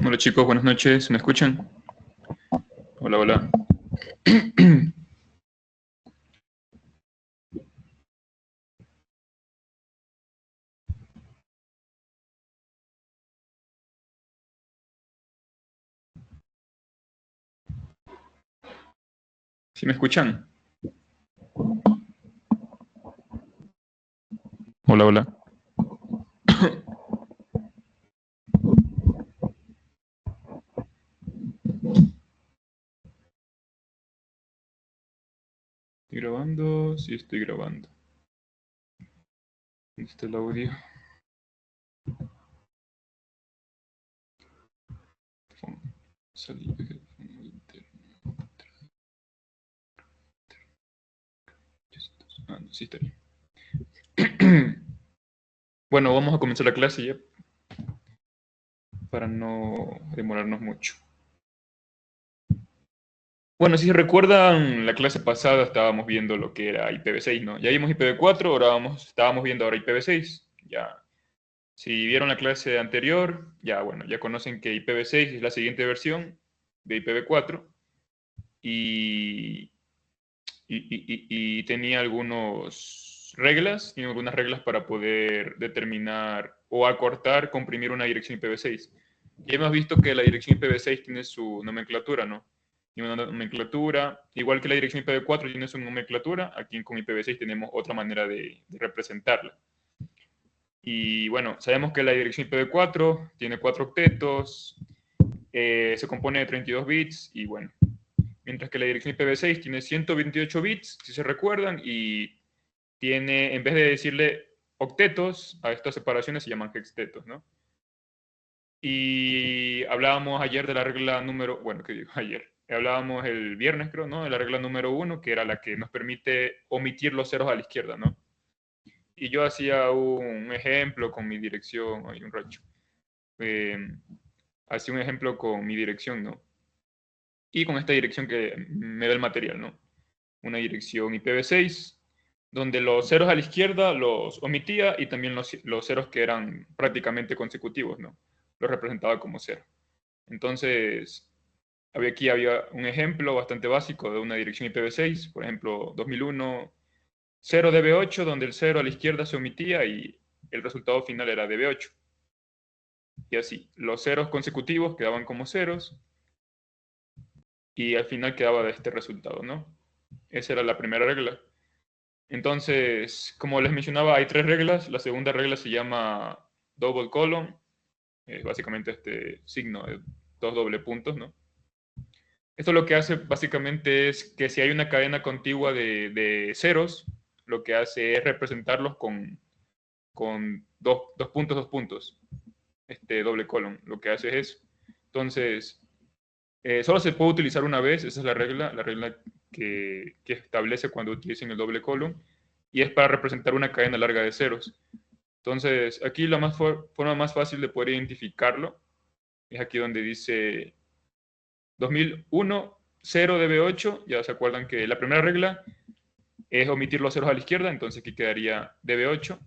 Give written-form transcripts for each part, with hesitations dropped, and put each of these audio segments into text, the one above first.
Hola chicos, buenas noches, ¿me escuchan? Hola, hola. ¿Sí me escuchan? Hola, hola. ¿Estoy grabando? Sí, estoy grabando. ¿Dónde está el audio? Salida, interno. Ah, no, sí está bien. Bueno, vamos a comenzar la clase ya, para no demorarnos mucho. Bueno, si se recuerdan, la clase pasada estábamos viendo lo que era IPv6, ¿no? Ya vimos IPv4, estábamos viendo ahora IPv6. Ya, si vieron la clase anterior, ya bueno, ya conocen que IPv6 es la siguiente versión de IPv4 y, y tenía tiene algunas reglas para poder determinar o acortar, comprimir una dirección IPv6. Ya hemos visto que la dirección IPv6 tiene su nomenclatura, ¿no? Tiene una nomenclatura, igual que la dirección IPv4 tiene su nomenclatura, aquí con IPv6 tenemos otra manera de representarla. Y bueno, sabemos que la dirección IPv4 tiene 4 octetos, se compone de 32 bits y bueno, mientras que la dirección IPv6 tiene 128 bits, si se recuerdan, y tiene, en vez de decirle octetos, a estas separaciones se llaman hextetos, ¿no? Y hablábamos ayer de la regla número, bueno, ¿qué digo? Ayer. Hablábamos el viernes, creo, ¿no? De la regla número 1, que era la que nos permite omitir los ceros a la izquierda, ¿no? Y yo hacía un ejemplo con mi dirección, hay un racho. Eh, Hacía un ejemplo con mi dirección, ¿no? Y con esta dirección que me da el material, ¿no? Una dirección IPv6, donde los ceros a la izquierda los omitía y también los ceros que eran prácticamente consecutivos, ¿no? Los representaba como cero. Entonces, aquí había un ejemplo bastante básico de una dirección IPv6, por ejemplo, 2001, 0db8, donde el cero a la izquierda se omitía y el resultado final era db8. Y así, los ceros consecutivos quedaban como ceros y al final quedaba de este resultado, ¿no? Esa era la primera regla. Entonces, como les mencionaba, hay 3 reglas. La segunda regla se llama double colon, es básicamente este signo de 2 doble puntos, ¿no? Esto lo que hace básicamente es que si hay una cadena contigua de ceros, lo que hace es representarlos con dos puntos, 2 puntos, este doble colon. Lo que hace es eso. Entonces, solo se puede utilizar una vez, esa es la regla que establece cuando utilicen el doble colon, y es para representar una cadena larga de ceros. Entonces, aquí la forma más fácil de poder identificarlo es aquí donde dice 2001, 0db8, ya se acuerdan que la primera regla es omitir los ceros a la izquierda, entonces aquí quedaría db8,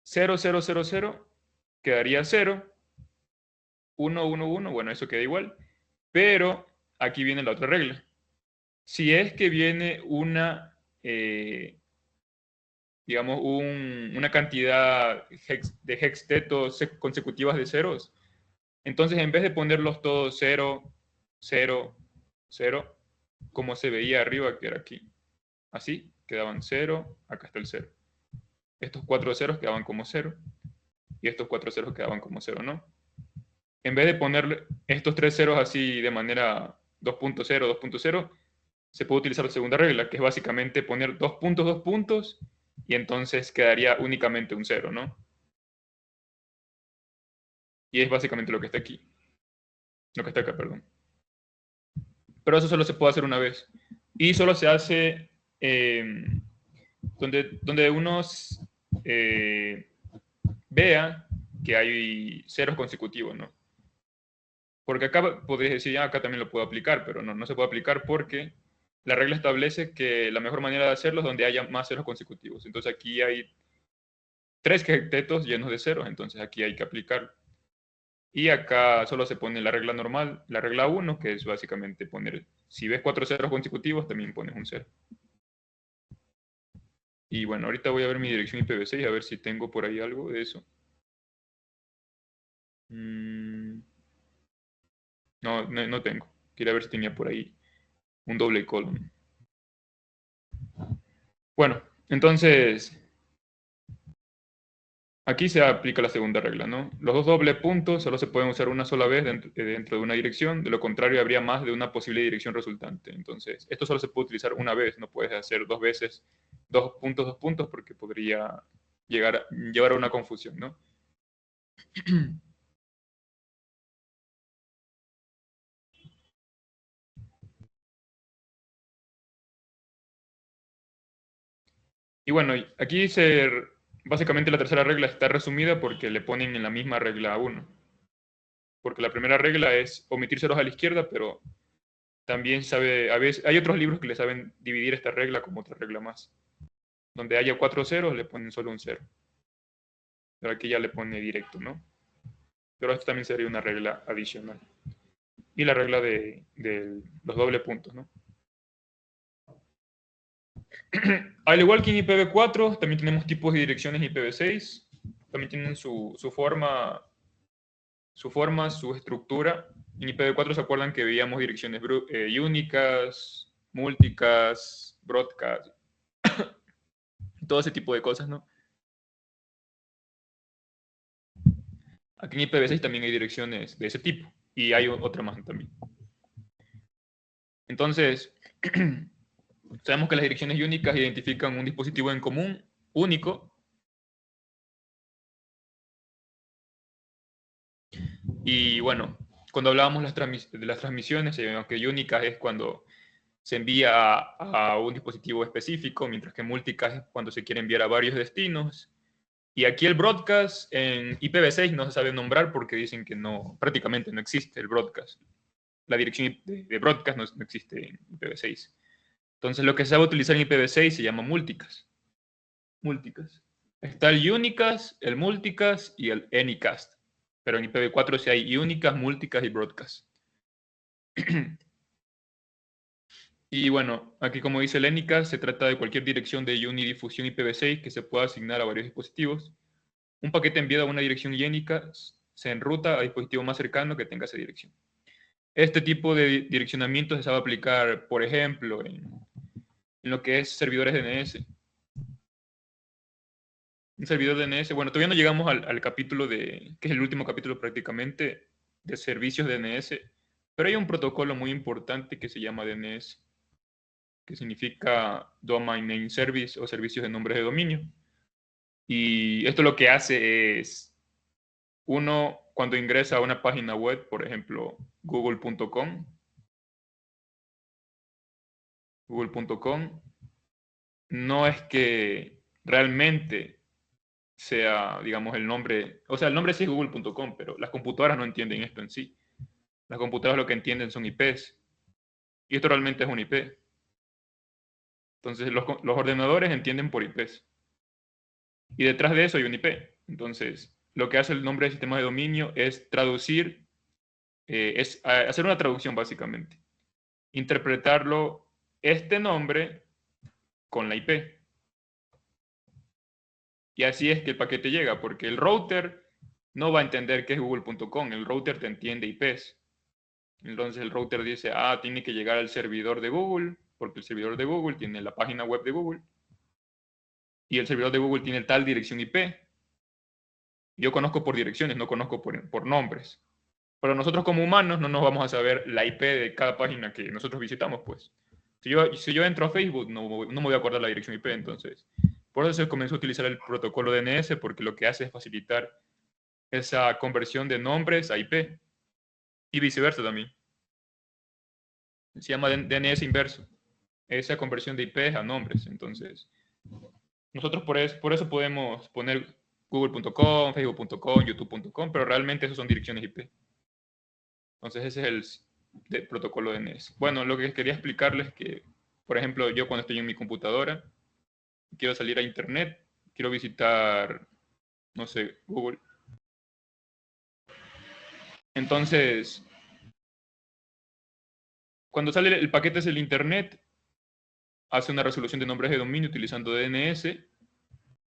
0000 quedaría 0, 1, 1, 1, bueno, eso queda igual, pero aquí viene la otra regla. Si es que viene digamos, una cantidad de hextetos consecutivas de ceros, entonces en vez de ponerlos todos 0, 0, 0, como se veía arriba, que era aquí, así, quedaban 0, acá está el 0. Estos 4 ceros quedaban como 0 y estos 4 ceros quedaban como 0, ¿no? En vez de poner estos 3 ceros así de manera 2.0, 2.0, se puede utilizar la segunda regla, que es básicamente poner 2 puntos, 2 puntos, y entonces quedaría únicamente un 0, ¿no? Y es básicamente lo que está aquí. Lo que está acá, perdón. Pero eso solo se puede hacer una vez. Y solo se hace donde uno vea que hay ceros consecutivos, ¿no? Porque acá podrías decir, ya, acá también lo puedo aplicar, pero no se puede aplicar porque la regla establece que la mejor manera de hacerlo es donde haya más ceros consecutivos. Entonces aquí hay 3 hexatetos llenos de ceros, entonces aquí hay que aplicarlo. Y acá solo se pone la regla normal, la regla 1, que es básicamente poner, si ves 4 ceros consecutivos, también pones un 0. Y bueno, ahorita voy a ver mi dirección IPv6 a ver si tengo por ahí algo de eso. No, no tengo. Quería ver si tenía por ahí un doble colon. Bueno, entonces aquí se aplica la segunda regla, ¿no? Los dos doble puntos solo se pueden usar una sola vez dentro de una dirección, de lo contrario habría más de una posible dirección resultante. Entonces, esto solo se puede utilizar una vez, no puedes hacer dos veces dos puntos, porque podría llevar a una confusión, ¿no? Y bueno, aquí básicamente la tercera regla está resumida porque le ponen en la misma regla 1. Porque la primera regla es omitir ceros a la izquierda, pero también a veces, hay otros libros que le saben dividir esta regla como otra regla más. Donde haya 4 ceros, le ponen solo un 0. Pero aquí ya le pone directo, ¿no? Pero esto también sería una regla adicional. Y la regla de los doble puntos, ¿no? Al igual que en IPv4, también tenemos tipos de direcciones IPv6. También tienen su estructura. En IPv4 se acuerdan que veíamos direcciones únicas, múlticas, broadcast, todo ese tipo de cosas, ¿no? Aquí en IPv6 también hay direcciones de ese tipo y hay otra más también. Entonces, sabemos que las direcciones únicas identifican un dispositivo en común, único, y bueno, cuando hablábamos de las transmisiones, sabemos que únicas es cuando se envía a un dispositivo específico, mientras que múlticas es cuando se quiere enviar a varios destinos. Y aquí el broadcast en IPv6 no se sabe nombrar porque dicen que no, prácticamente no existe el broadcast. La dirección de broadcast no existe en IPv6. Entonces lo que se sabe utilizar en IPv6 se llama múlticas. Múlticas. Está el unicast, el multicast y el anycast. Pero en IPv4 sí hay unicast, múlticast y broadcast. Y bueno, aquí como dice el anycast, se trata de cualquier dirección de unidifusión IPv6 que se pueda asignar a varios dispositivos. Un paquete enviado a una dirección unicast se enruta al dispositivo más cercano que tenga esa dirección. Este tipo de direccionamiento se sabe aplicar, por ejemplo, en lo que es servidores DNS. Un servidor DNS, bueno, todavía no llegamos al capítulo que es el último capítulo prácticamente, de servicios DNS, pero hay un protocolo muy importante que se llama DNS, que significa Domain Name Service o servicios de nombres de dominio. Y esto lo que hace es, uno, cuando ingresa a una página web, por ejemplo, google.com, no es que realmente sea, digamos, el nombre, o sea, el nombre sí es google.com, pero las computadoras no entienden esto en sí. Las computadoras lo que entienden son IPs, y esto realmente es un IP. Entonces, los ordenadores entienden por IPs, y detrás de eso hay un IP. Entonces, lo que hace el nombre del sistema de dominio es traducir, hacer una traducción básicamente, interpretarlo este nombre con la IP. Y así es que el paquete llega, porque el router no va a entender qué es google.com, el router te entiende IPs. Entonces el router dice, tiene que llegar al servidor de Google, porque el servidor de Google tiene la página web de Google, y el servidor de Google tiene tal dirección IP. Yo conozco por direcciones, no conozco por nombres. Pero nosotros como humanos no nos vamos a saber la IP de cada página que nosotros visitamos, pues. Si yo entro a Facebook, no me voy a acordar la dirección IP, entonces. Por eso se comenzó a utilizar el protocolo DNS, porque lo que hace es facilitar esa conversión de nombres a IP. Y viceversa también. Se llama DNS inverso. Esa conversión de IP a nombres. Entonces, nosotros por eso podemos poner google.com, facebook.com, youtube.com, pero realmente esos son direcciones IP. Entonces, ese es el protocolo DNS. Bueno, lo que quería explicarles es que, por ejemplo, yo cuando estoy en mi computadora, quiero salir a internet, quiero visitar, no sé, Google. Entonces, cuando sale el paquete hacia el Internet, hace una resolución de nombres de dominio utilizando DNS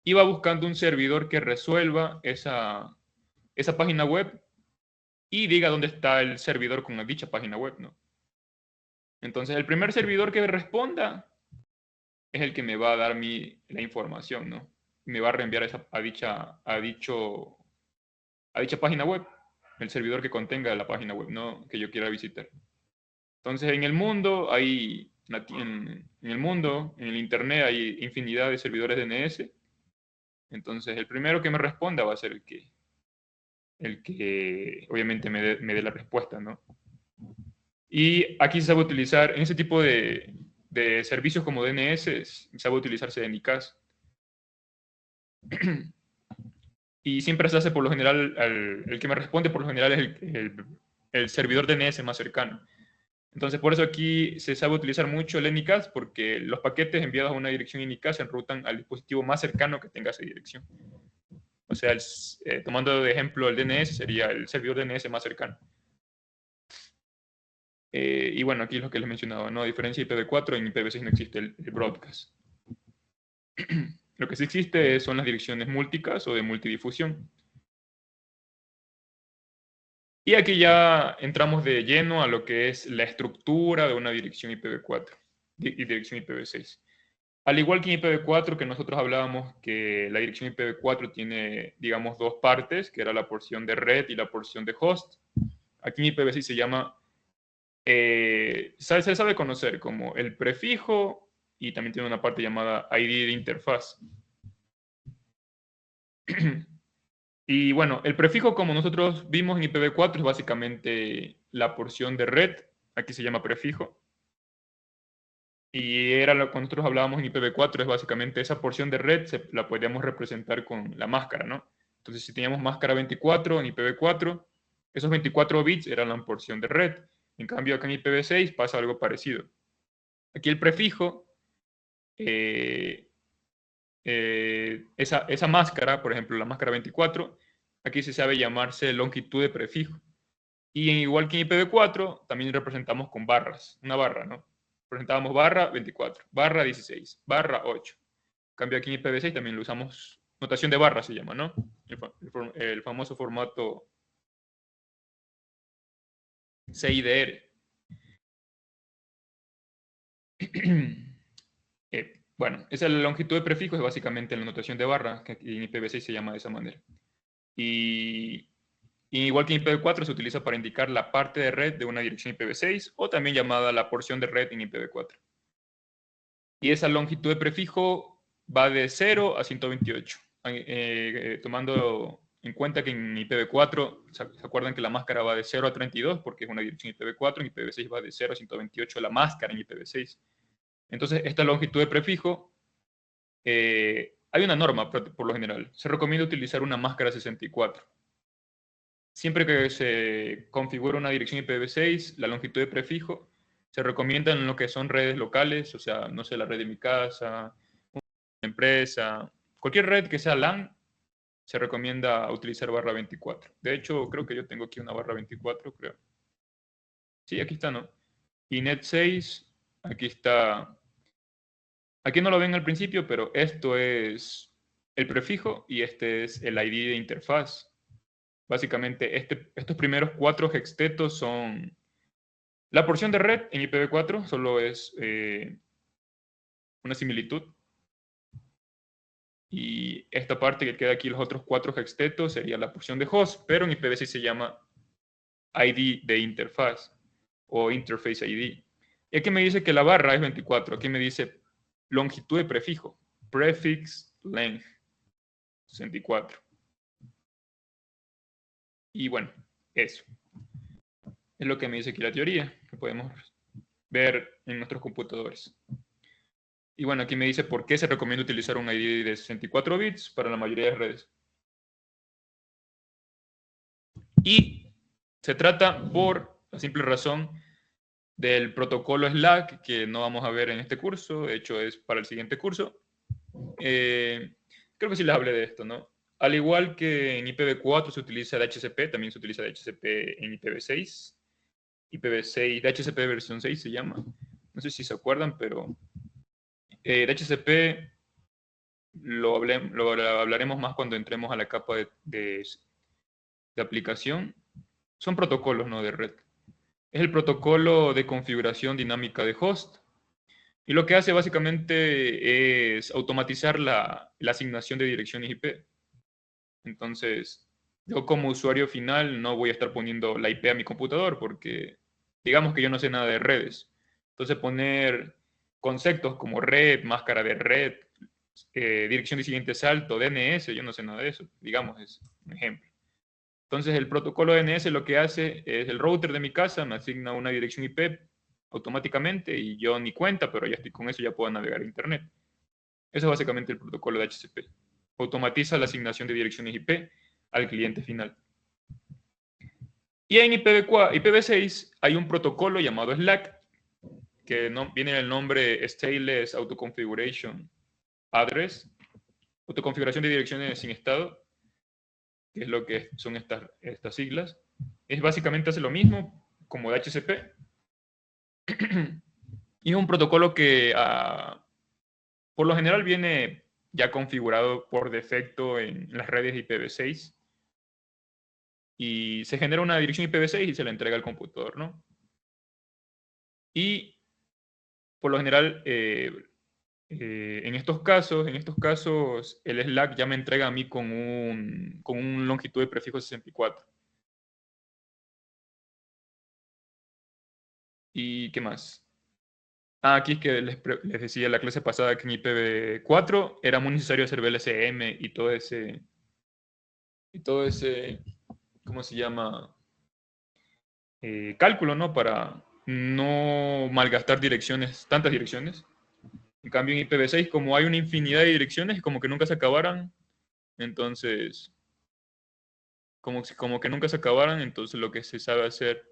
y va buscando un servidor que resuelva esa página web y diga dónde está el servidor con dicha página web, ¿no? Entonces, el primer servidor que responda es el que me va a dar la información, ¿no? Me va a reenviar a dicha página web, el servidor que contenga la página web, ¿no? Que yo quiera visitar. Entonces, en el mundo en el Internet hay infinidad de servidores DNS. Entonces, el primero que me responda va a ser el que obviamente me dé la respuesta, ¿no? Y aquí se sabe utilizar, en ese tipo de servicios como DNS, se sabe utilizarse NICAS. Y siempre se hace por lo general, el que me responde por lo general es el servidor DNS más cercano. Entonces, por eso aquí se sabe utilizar mucho el NICAS, porque los paquetes enviados a una dirección NICAS se enrutan al dispositivo más cercano que tenga esa dirección. O sea, tomando de ejemplo el DNS, sería el servidor DNS más cercano. Y bueno, aquí es lo que les mencionaba, ¿no? A diferencia de IPv4, en IPv6 no existe el broadcast. Lo que sí existe son las direcciones multicast o de multidifusión. Y aquí ya entramos de lleno a lo que es la estructura de una dirección IPv4 y dirección IPv6. Al igual que en IPv4, que nosotros hablábamos que la dirección IPv4 tiene, digamos, dos partes, que era la porción de red y la porción de host. Aquí en IPv6 se llama, se sabe conocer como el prefijo y también tiene una parte llamada ID de interfaz. Y bueno, el prefijo, como nosotros vimos en IPv4, es básicamente la porción de red, aquí se llama prefijo. Y era lo que nosotros hablábamos en IPv4, es básicamente esa porción de red la podíamos representar con la máscara, ¿no? Entonces, si teníamos máscara 24 en IPv4, esos 24 bits eran la porción de red. En cambio, acá en IPv6 pasa algo parecido. Aquí el prefijo, esa máscara, por ejemplo, la máscara 24, aquí se sabe llamarse longitud de prefijo. Y igual que en IPv4, también representamos con barras, una barra, ¿no? Presentábamos barra 24, barra 16, barra 8. En cambio aquí en IPv6 también lo usamos, notación de barra se llama, ¿no? El famoso formato CIDR. Bueno, esa es la longitud de prefijo, es básicamente la notación de barra, que en IPv6 se llama de esa manera. Y igual que en IPv4 se utiliza para indicar la parte de red de una dirección IPv6 o también llamada la porción de red en IPv4. Y esa longitud de prefijo va de 0 a 128. Tomando en cuenta que en IPv4, ¿se acuerdan que la máscara va de 0 a 32? Porque es una dirección IPv4, en IPv6 va de 0 a 128 la máscara en IPv6. Entonces, esta longitud de prefijo, hay una norma por lo general. Se recomienda utilizar una máscara 64. Siempre que se configura una dirección IPv6, la longitud de prefijo se recomienda en lo que son redes locales, o sea, no sé, la red de mi casa, una empresa, cualquier red que sea LAN, se recomienda utilizar barra 24. De hecho, creo que yo tengo aquí una barra 24, creo. Sí, aquí está, ¿no? Y net 6, aquí está. Aquí no lo ven al principio, pero esto es el prefijo y este es el ID de interfaz. Básicamente, estos primeros 4 hextetos son la porción de red en IPv4, solo es una similitud. Y esta parte que queda aquí, los otros 4 hextetos, sería la porción de host, pero en IPv6 se llama ID de interfaz o Interface ID. Y aquí me dice que la barra es 24, aquí me dice longitud de prefijo, prefix length, 64. Y bueno, eso es lo que me dice aquí la teoría, que podemos ver en nuestros computadores. Y bueno, aquí me dice por qué se recomienda utilizar un ID de 64 bits para la mayoría de redes. Y se trata por la simple razón del protocolo Slack, que no vamos a ver en este curso, de hecho es para el siguiente curso. Creo que sí les hablé de esto, ¿no? Al igual que en IPv4 se utiliza DHCP, también se utiliza DHCP en IPv6. IPv6, DHCP versión 6 se llama. No sé si se acuerdan, pero DHCP lo hablaremos más cuando entremos a la capa de aplicación. Son protocolos, ¿no? De red. Es el protocolo de configuración dinámica de host. Y lo que hace básicamente es automatizar la asignación de direcciones IP. Entonces, yo como usuario final no voy a estar poniendo la IP a mi computador porque digamos que yo no sé nada de redes. Entonces, poner conceptos como red, máscara de red, dirección de siguiente salto, DNS, yo no sé nada de eso. Digamos, es un ejemplo. Entonces, el protocolo DNS lo que hace es el router de mi casa me asigna una dirección IP automáticamente y yo ni cuenta, pero ya estoy con eso, ya puedo navegar a Internet. Eso es básicamente el protocolo de DHCP. Automatiza la asignación de direcciones IP al cliente final. Y en IPv6 hay un protocolo llamado SLAAC, que viene en el nombre Stateless Autoconfiguration Address, autoconfiguración de direcciones sin estado, que es lo que son estas siglas. Es básicamente hace lo mismo como DHCP. Y es un protocolo que por lo general viene ya configurado por defecto en las redes IPv6 y se genera una dirección IPv6 y se la entrega al computador, ¿no? Y por lo general, en estos casos, el SLAAC ya me entrega a mí con un longitud de prefijo 64. ¿Y qué más? Aquí es que les decía en la clase pasada que en IPv4 era muy necesario hacer VLCM y todo ese, ¿cómo se llama? Cálculo, ¿no? Para no malgastar tantas direcciones. En cambio, en IPv6, como hay una infinidad de direcciones, como que nunca se acabaran, entonces, como que nunca se acabaran, entonces lo que se sabe hacer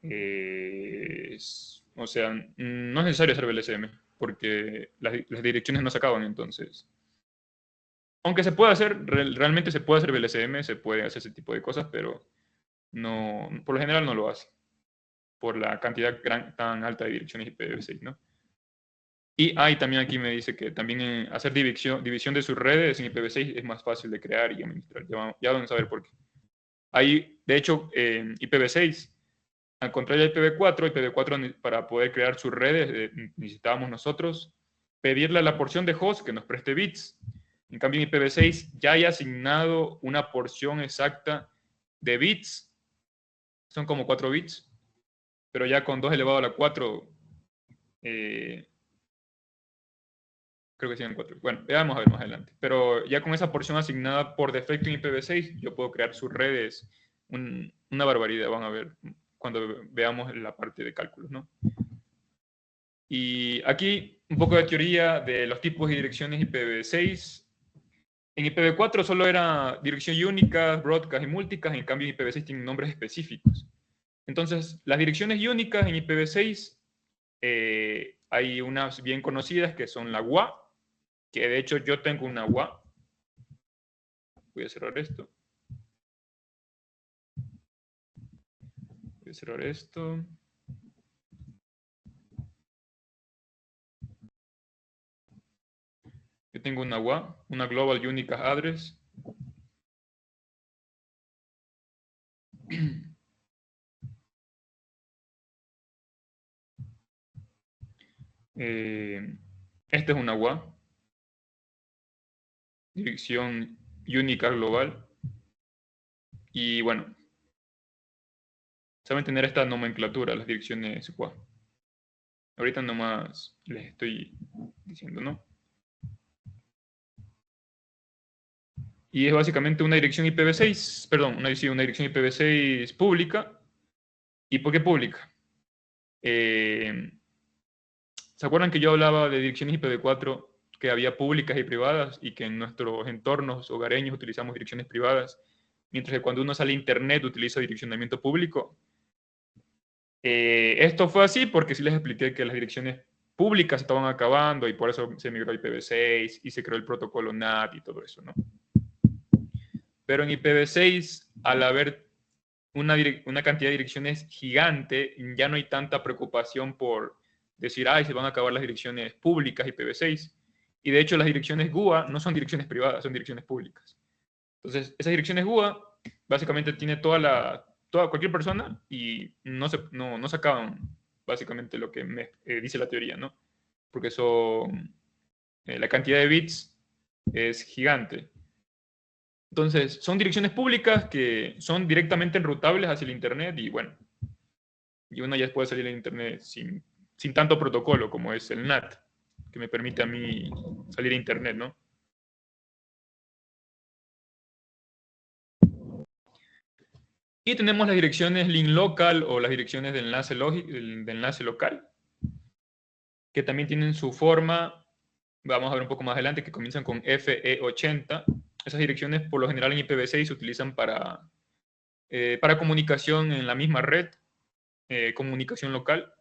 es, o sea, no es necesario hacer VLCM, porque las direcciones no se acaban, entonces. Aunque se puede hacer, realmente se puede hacer VLCM, se puede hacer ese tipo de cosas, pero no, por lo general no lo hace, por la cantidad tan alta de direcciones IPv6, ¿no? Y también aquí me dice que también hacer división de sus redes en IPv6 es más fácil de crear y administrar. Ya vamos a ver por qué. Ahí, de hecho, en IPv6, al contrario de IPv4 para poder crear sus redes necesitábamos nosotros pedirle a la porción de host que nos preste bits. En cambio, en IPv6 ya hay asignado una porción exacta de bits. Son como 4 bits, pero ya con 2 elevado a la 4 creo que sí en 4. Bueno, ya vamos a ver más adelante. Pero ya con esa porción asignada por defecto en IPv6, yo puedo crear sus redes. Una barbaridad, van a ver cuando veamos la parte de cálculos, ¿no? Y aquí un poco de teoría de los tipos y direcciones IPv6. En IPv4 solo era dirección única, broadcast y multicast, en cambio en IPv6 tienen nombres específicos. Entonces, las direcciones únicas en IPv6 hay unas bien conocidas que son la WA, que de hecho yo tengo una WA. Voy a cerrar esto. Voy a cerrar esto. Yo tengo una WA, una Global Unicast Address. Esta es una WA. Dirección Unicast Global. Y bueno, saben tener esta nomenclatura, las direcciones WA. Ahorita nomás les estoy diciendo, ¿no? Y es básicamente una dirección IPv6, perdón, una dirección IPv6 pública. ¿Y por qué pública? ¿Se acuerdan que yo hablaba de direcciones IPv4 que había públicas y privadas y que en nuestros entornos hogareños utilizamos direcciones privadas, mientras que cuando uno sale a Internet utiliza direccionamiento público? Esto fue así porque sí les expliqué que las direcciones públicas estaban acabando y por eso se migró a IPv6 y se creó el protocolo NAT y todo eso, ¿no? Pero en IPv6, al haber una cantidad de direcciones gigante, ya no hay tanta preocupación por decir, ay, se van a acabar las direcciones públicas IPv6. Y de hecho, las direcciones GUA no son direcciones privadas, son direcciones públicas. Entonces, esas direcciones GUA básicamente tiene cualquier persona y no se acaban básicamente lo que me dice la teoría, ¿no? Porque la cantidad de bits es gigante. Entonces, son direcciones públicas que son directamente enrutables hacia el Internet y bueno, y uno ya puede salir al Internet sin tanto protocolo como es el NAT, que me permite a mí salir a Internet, ¿no? Y tenemos las direcciones link local o las direcciones de enlace local, que también tienen su forma, vamos a ver un poco más adelante, que comienzan con FE80. Esas direcciones por lo general en IPv6 se utilizan para comunicación en la misma red, comunicación local,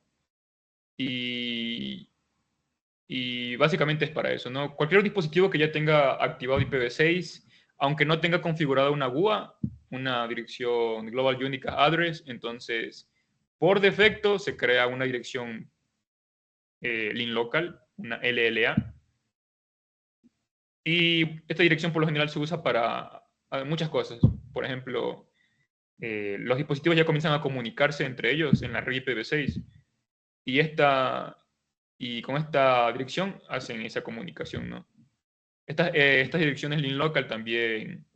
y básicamente es para eso, ¿no? Cualquier dispositivo que ya tenga activado IPv6, aunque no tenga configurada una GUA, una dirección Global Unicast Address, entonces por defecto se crea una dirección link local, una LLA, y esta dirección por lo general se usa para muchas cosas. Por ejemplo, los dispositivos ya comienzan a comunicarse entre ellos en la red IPv6 y con esta dirección hacen esa comunicación, ¿no? Estas direcciones link local también,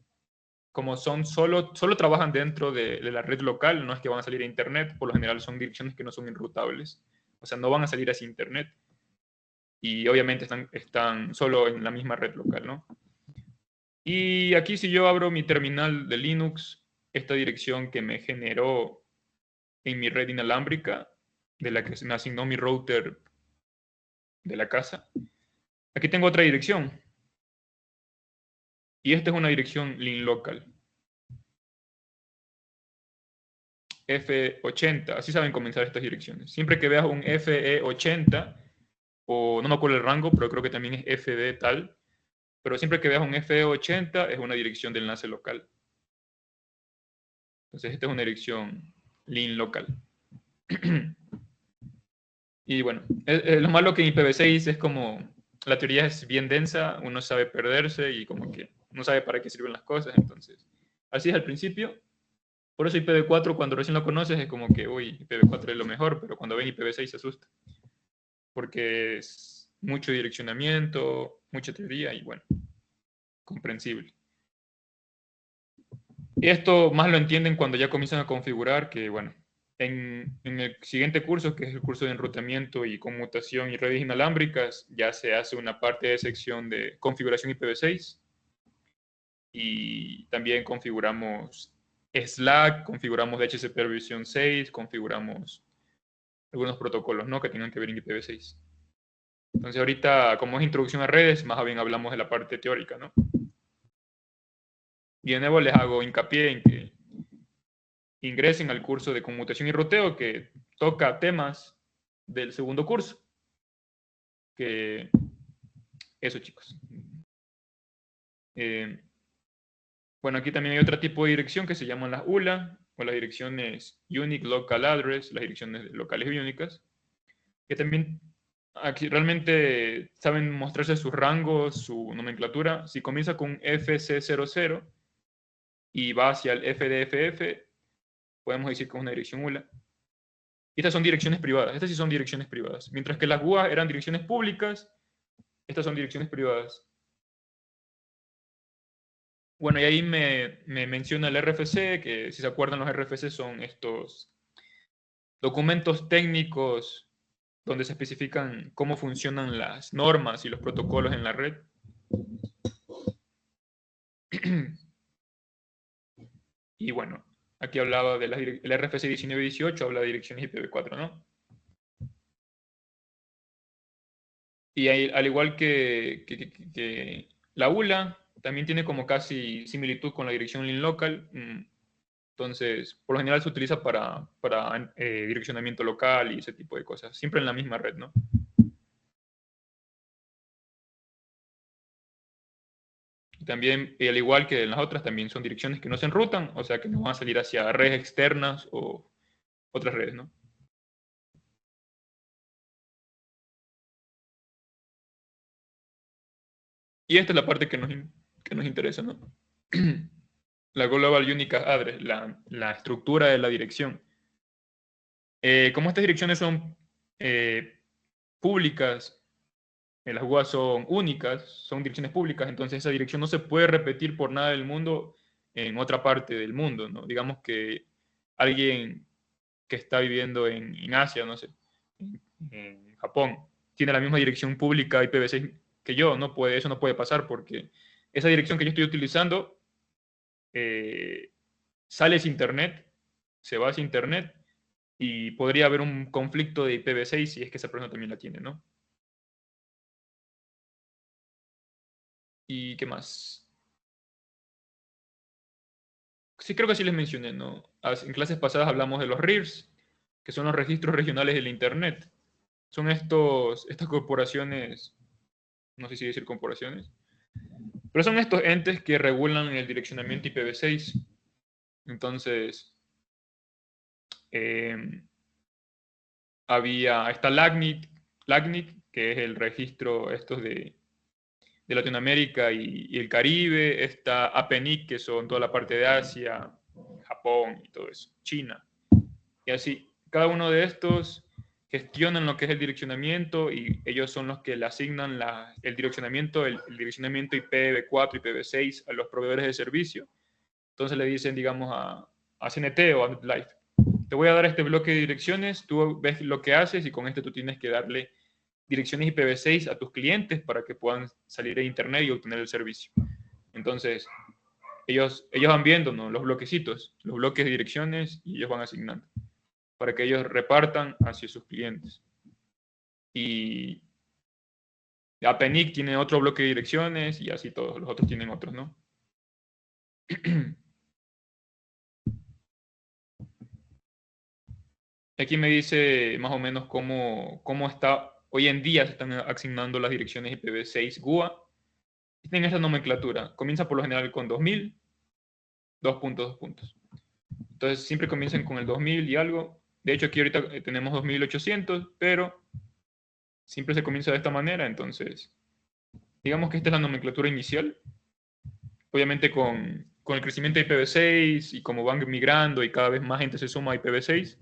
como solo trabajan dentro de la red local, no es que van a salir a internet, por lo general son direcciones que no son enrutables, o sea, no van a salir hacia internet y obviamente están solo en la misma red local, ¿no? Y aquí si yo abro mi terminal de Linux, esta dirección que me generó en mi red inalámbrica, de la que se me asignó mi router de la casa, aquí tengo otra dirección. Y esta es una dirección link local. F80, así saben comenzar estas direcciones. Siempre que veas un FE80, o no me acuerdo el rango, pero creo que también es FD tal, pero siempre que veas un FE80 es una dirección de enlace local. Entonces esta es una dirección link local. Y bueno, lo malo que en IPv6 es como la teoría es bien densa, uno sabe perderse y como que no sabe para qué sirven las cosas, entonces así es al principio. Por eso IPv4 cuando recién lo conoces es como que, uy, IPv4 es lo mejor, pero cuando ven IPv6 se asusta, porque es mucho direccionamiento, mucha teoría y bueno, comprensible. Y esto más lo entienden cuando ya comienzan a configurar, que bueno, en el siguiente curso, que es el curso de enrutamiento y conmutación y redes inalámbricas, ya se hace una parte de sección de configuración IPv6 y también configuramos Slack, configuramos DHCP versión 6, configuramos algunos protocolos, ¿no? Que tengan que ver en IPv6. Entonces ahorita, como es introducción a redes, más bien hablamos de la parte teórica, ¿no? Y de nuevo les hago hincapié en que ingresen al curso de conmutación y ruteo que toca temas del segundo curso. Que eso, chicos. Bueno, aquí también hay otro tipo de dirección que se llaman las ULA, o las direcciones Unique Local Address, las direcciones locales y únicas, que también aquí realmente saben mostrarse sus rangos, su nomenclatura. Si comienza con FC00 y va hacia el FDFF, podemos decir que es una dirección ULA. Estas son direcciones privadas, estas sí son direcciones privadas. Mientras que las GUA eran direcciones públicas, estas son direcciones privadas. Bueno, y ahí me menciona el RFC, que si se acuerdan los RFC son estos documentos técnicos donde se especifican cómo funcionan las normas y los protocolos en la red. Y bueno, aquí hablaba de el RFC 1918, habla de direcciones IPv4, ¿no? Y ahí, al igual que la ULA, también tiene como casi similitud con la dirección link local. Entonces, por lo general se utiliza para direccionamiento local y ese tipo de cosas, siempre en la misma red, ¿no? También, al igual que en las otras, también son direcciones que no se enrutan, o sea que nos van a salir hacia redes externas o otras redes, ¿no? Y esta es la parte que nos interesa, ¿no? La Global Unicast Address, la estructura de la dirección. Como estas direcciones son públicas, las UAS son únicas, son direcciones públicas, entonces esa dirección no se puede repetir por nada del mundo en otra parte del mundo, ¿no? Digamos que alguien que está viviendo en Asia, no sé, en Japón, tiene la misma dirección pública IPv6 que yo, no puede, eso no puede pasar porque esa dirección que yo estoy utilizando sale sin internet, se va hacia internet y podría haber un conflicto de IPv6 si es que esa persona también la tiene, ¿no? ¿Y qué más? Sí, creo que sí les mencioné, ¿no? En clases pasadas hablamos de los RIRs, que son los registros regionales del Internet. Son estas corporaciones, no sé si decir corporaciones, pero son estos entes que regulan el direccionamiento IPv6. Entonces, eh, está LACNIC, que es el registro estos de Latinoamérica y el Caribe, está APNIC, que son toda la parte de Asia, Japón y todo eso, China. Y así, cada uno de estos gestionan lo que es el direccionamiento y ellos son los que le asignan el direccionamiento, el direccionamiento IPv4, IPv6 a los proveedores de servicio. Entonces le dicen, digamos, a CNT o a NetLife, te voy a dar este bloque de direcciones, tú ves lo que haces y con este tú tienes que darle direcciones IPv6 a tus clientes para que puedan salir a internet y obtener el servicio. Entonces, ellos van viendo, ¿no?, los bloquecitos, los bloques de direcciones y ellos van asignando para que ellos repartan hacia sus clientes. Y APNIC tiene otro bloque de direcciones y así todos los otros tienen otros, ¿no? Aquí me dice más o menos cómo está, hoy en día se están asignando las direcciones IPv6 GUA. Tienen esta nomenclatura. Comienza por lo general con 2000, 2 puntos. Entonces siempre comienzan con el 2000 y algo. De hecho aquí ahorita tenemos 2800, pero siempre se comienza de esta manera. Entonces, digamos que esta es la nomenclatura inicial. Obviamente con el crecimiento de IPv6 y como van migrando y cada vez más gente se suma a IPv6,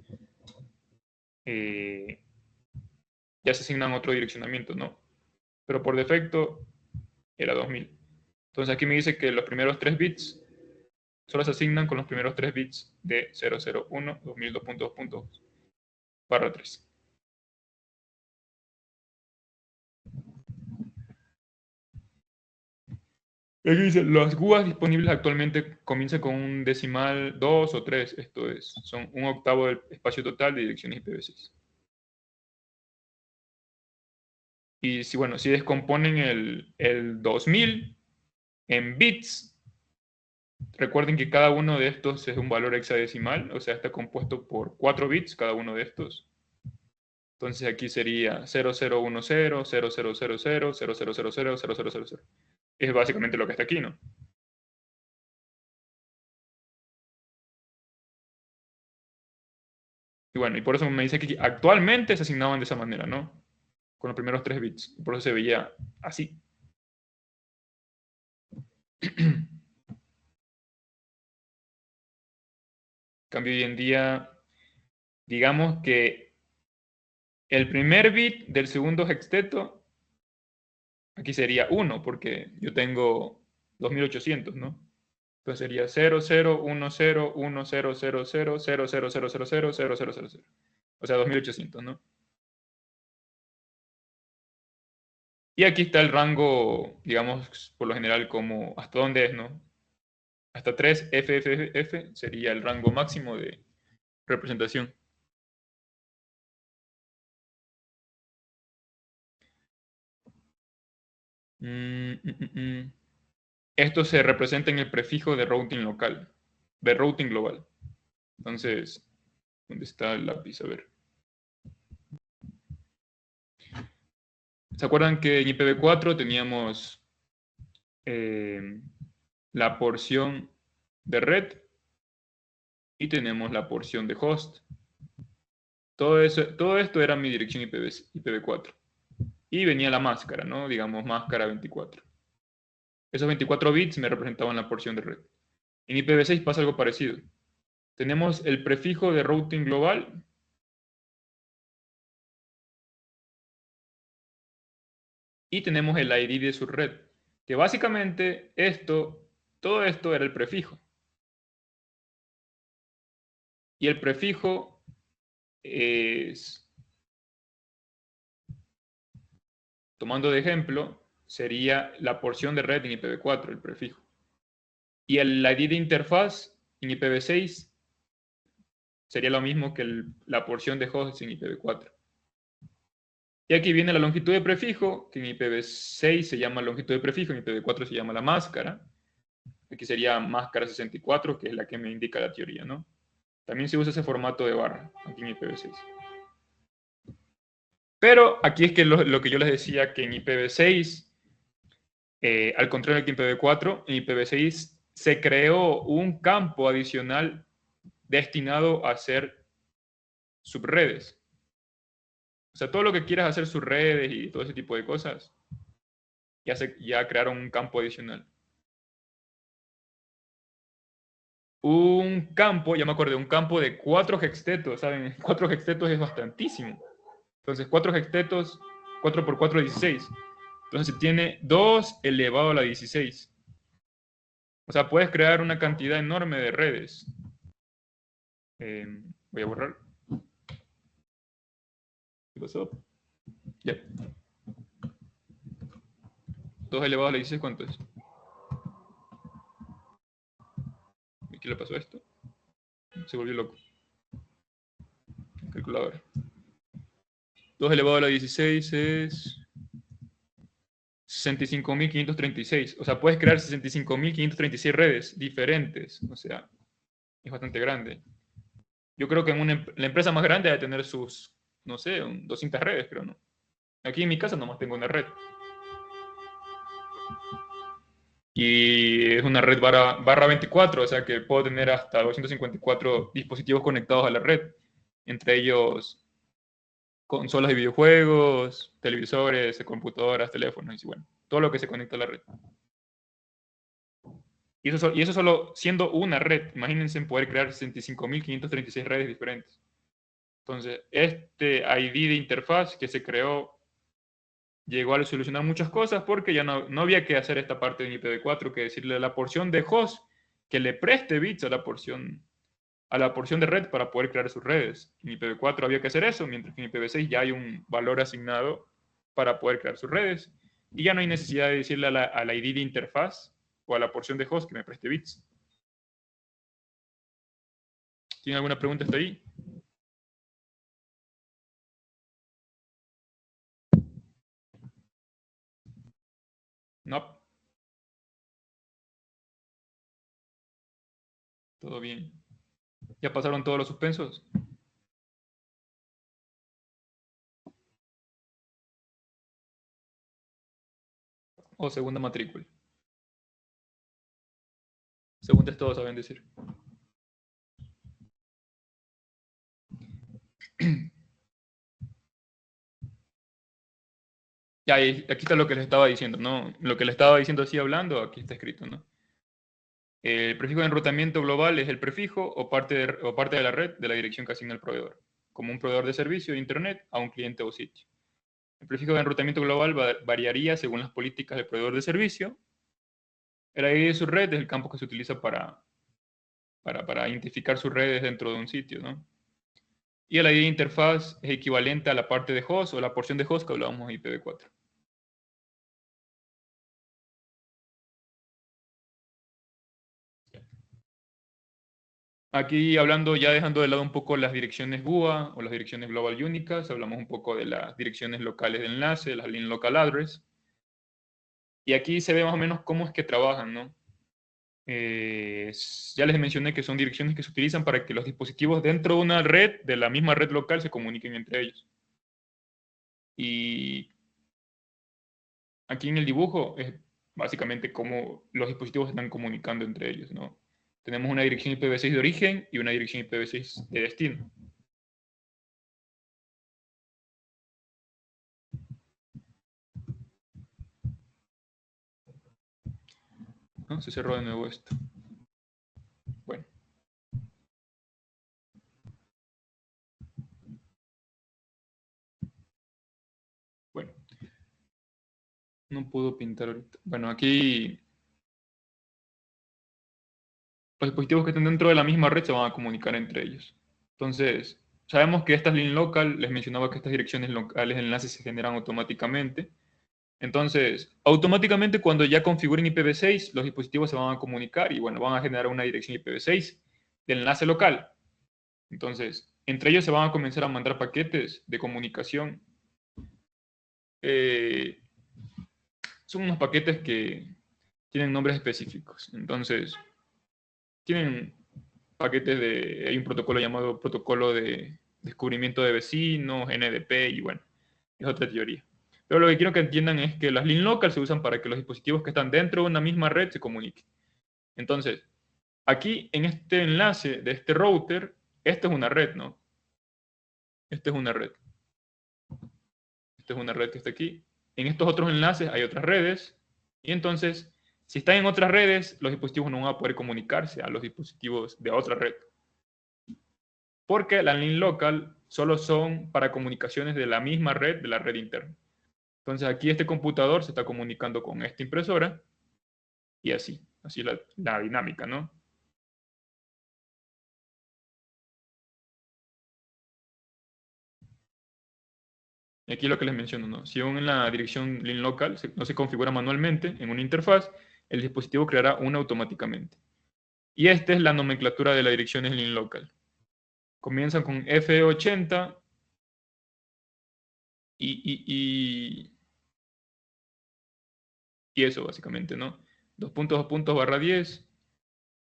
ya se asignan otro direccionamiento, ¿no? Pero por defecto era 2000. Entonces aquí me dice que los primeros 3 bits solo se asignan con los primeros 3 bits de 001 2002.2.2 barra 3. Aquí dice, las GUAs disponibles actualmente comienzan con un decimal 2 o 3, esto es, son un octavo del espacio total de direcciones IPv6. Y si, bueno, si descomponen el 2000 en bits, recuerden que cada uno de estos es un valor hexadecimal, o sea, está compuesto por 4 bits cada uno de estos. Entonces aquí sería 0010, 0000, 0000, 0000. Es básicamente lo que está aquí, ¿no? Y bueno, y por eso me dice que actualmente se asignaban de esa manera, ¿no? Con los primeros 3 bits. Por eso se veía así. Cambio hoy en día, digamos que el primer bit del segundo hexteto, aquí sería 1, porque yo tengo 2800, ¿no? Entonces sería 001010000000000000. O sea, 2800, ¿no? Y aquí está el rango, digamos, por lo general, como hasta dónde es, ¿no? Hasta 3 FFF sería el rango máximo de representación. Esto se representa en el prefijo de routing local, de routing global. Entonces, ¿dónde está el lápiz? A ver. ¿Se acuerdan que en IPv4 teníamos la porción de red y tenemos la porción de host. Todo esto era mi dirección IPv4. Y venía la máscara, ¿no? Digamos, máscara 24. Esos 24 bits me representaban la porción de red. En IPv6 pasa algo parecido. Tenemos el prefijo de routing global. Y tenemos el ID de su red. Que básicamente todo esto era el prefijo. Y el prefijo es, tomando de ejemplo, sería la porción de red en IPv4, el prefijo. Y el ID de interfaz en IPv6 sería lo mismo que la porción de host en IPv4. Y aquí viene la longitud de prefijo, que en IPv6 se llama longitud de prefijo, en IPv4 se llama la máscara. Aquí sería máscara 64, que es la que me indica la teoría, ¿no? También se usa ese formato de barra, aquí en IPv6. Pero aquí es que lo que yo les decía, que en IPv6, al contrario que en IPv4, en IPv6 se creó un campo adicional destinado a hacer subredes. O sea, todo lo que quieras hacer subredes y todo ese tipo de cosas, ya crearon un campo adicional. Un campo, ya me acordé, un campo de 4 hextetos, ¿saben? 4 hextetos es bastantísimo. Entonces, 4 hextetos, 4 por 4 es 16. Entonces, tiene 2 elevado a la 16. O sea, puedes crear una cantidad enorme de redes. Voy a borrar. ¿Qué pasó? Ya. 2 elevado a la 16, ¿cuánto es? ¿Qué le pasó a esto? Se volvió loco. Calculadora. 2 elevado a la 16 es 65.536. O sea, puedes crear 65.536 redes diferentes. O sea, es bastante grande. Yo creo que la empresa más grande debe tener sus, no sé, 200 redes, creo, ¿no? Aquí en mi casa nomás tengo una red. Y es una red barra 24, o sea que puedo tener hasta 254 dispositivos conectados a la red. Entre ellos consolas de videojuegos, televisores, computadoras, teléfonos y bueno, todo lo que se conecta a la red. Y eso solo siendo una red. Imagínense en poder crear 65.536 redes diferentes. Entonces, este ID de interfaz que se creó llegó a solucionar muchas cosas porque ya no había que hacer esta parte de IPv4, que decirle a la porción de host que le preste bits a la porción de red para poder crear sus redes. En IPv4 había que hacer eso, mientras que en IPv6 ya hay un valor asignado para poder crear sus redes. Y ya no hay necesidad de decirle a la ID de interfaz o a la porción de host que me preste bits. ¿Tiene alguna pregunta hasta ahí? No. Todo bien. ¿Ya pasaron todos los suspensos? ¿O segunda matrícula? Segunda es todo, saben decir. Ya, aquí está lo que les estaba diciendo, ¿no? Lo que les estaba diciendo así hablando, aquí está escrito, ¿no? El prefijo de enrutamiento global es el prefijo o parte de la red de la dirección que asigna el proveedor, como un proveedor de servicio de Internet a un cliente o sitio. El prefijo de enrutamiento global variaría según las políticas del proveedor de servicio. El ID de su red es el campo que se utiliza para identificar sus redes dentro de un sitio, ¿no? Y el ID de interfaz es equivalente a la parte de host o la porción de host que hablábamos en IPv4. Aquí hablando, ya dejando de lado un poco las direcciones GUA o las direcciones global únicas, hablamos un poco de las direcciones locales de enlace, las link local address. Y aquí se ve más o menos cómo es que trabajan, ¿no? Ya les mencioné que son direcciones que se utilizan para que los dispositivos dentro de una red, de la misma red local, se comuniquen entre ellos. Y aquí en el dibujo básicamente cómo los dispositivos se están comunicando entre ellos, ¿no? Tenemos una dirección IPv6 de origen y una dirección IPv6 de destino. ¿No? Se cerró de nuevo esto. Bueno. Bueno. No puedo pintar ahorita. Bueno, aquí los dispositivos que están dentro de la misma red se van a comunicar entre ellos. Entonces, sabemos que estas link local, les mencionaba que estas direcciones locales de enlaces se generan automáticamente. Entonces, automáticamente cuando ya configuren IPv6, los dispositivos se van a comunicar y bueno, van a generar una dirección IPv6 de enlace local. Entonces, entre ellos se van a comenzar a mandar paquetes de comunicación. Son unos paquetes que tienen nombres específicos. Entonces, tienen paquetes de, hay un protocolo llamado protocolo de descubrimiento de vecinos, NDP, y bueno, es otra teoría. Pero lo que quiero que entiendan es que las link local se usan para que los dispositivos que están dentro de una misma red se comuniquen. Entonces, aquí en este enlace de este router, esta es una red, ¿no? Esta es una red. Esta es una red que está aquí. En estos otros enlaces hay otras redes, y entonces, si están en otras redes, los dispositivos no van a poder comunicarse a los dispositivos de otra red. Porque las link local solo son para comunicaciones de la misma red, de la red interna. Entonces aquí este computador se está comunicando con esta impresora y así la dinámica, ¿no? Y aquí lo que les menciono, ¿no? Si aún en la dirección link local no se configura manualmente en una interfaz, el dispositivo creará una automáticamente. Y esta es la nomenclatura de las direcciones link local. Comienzan con F80 y eso básicamente, ¿no? 2.2./10.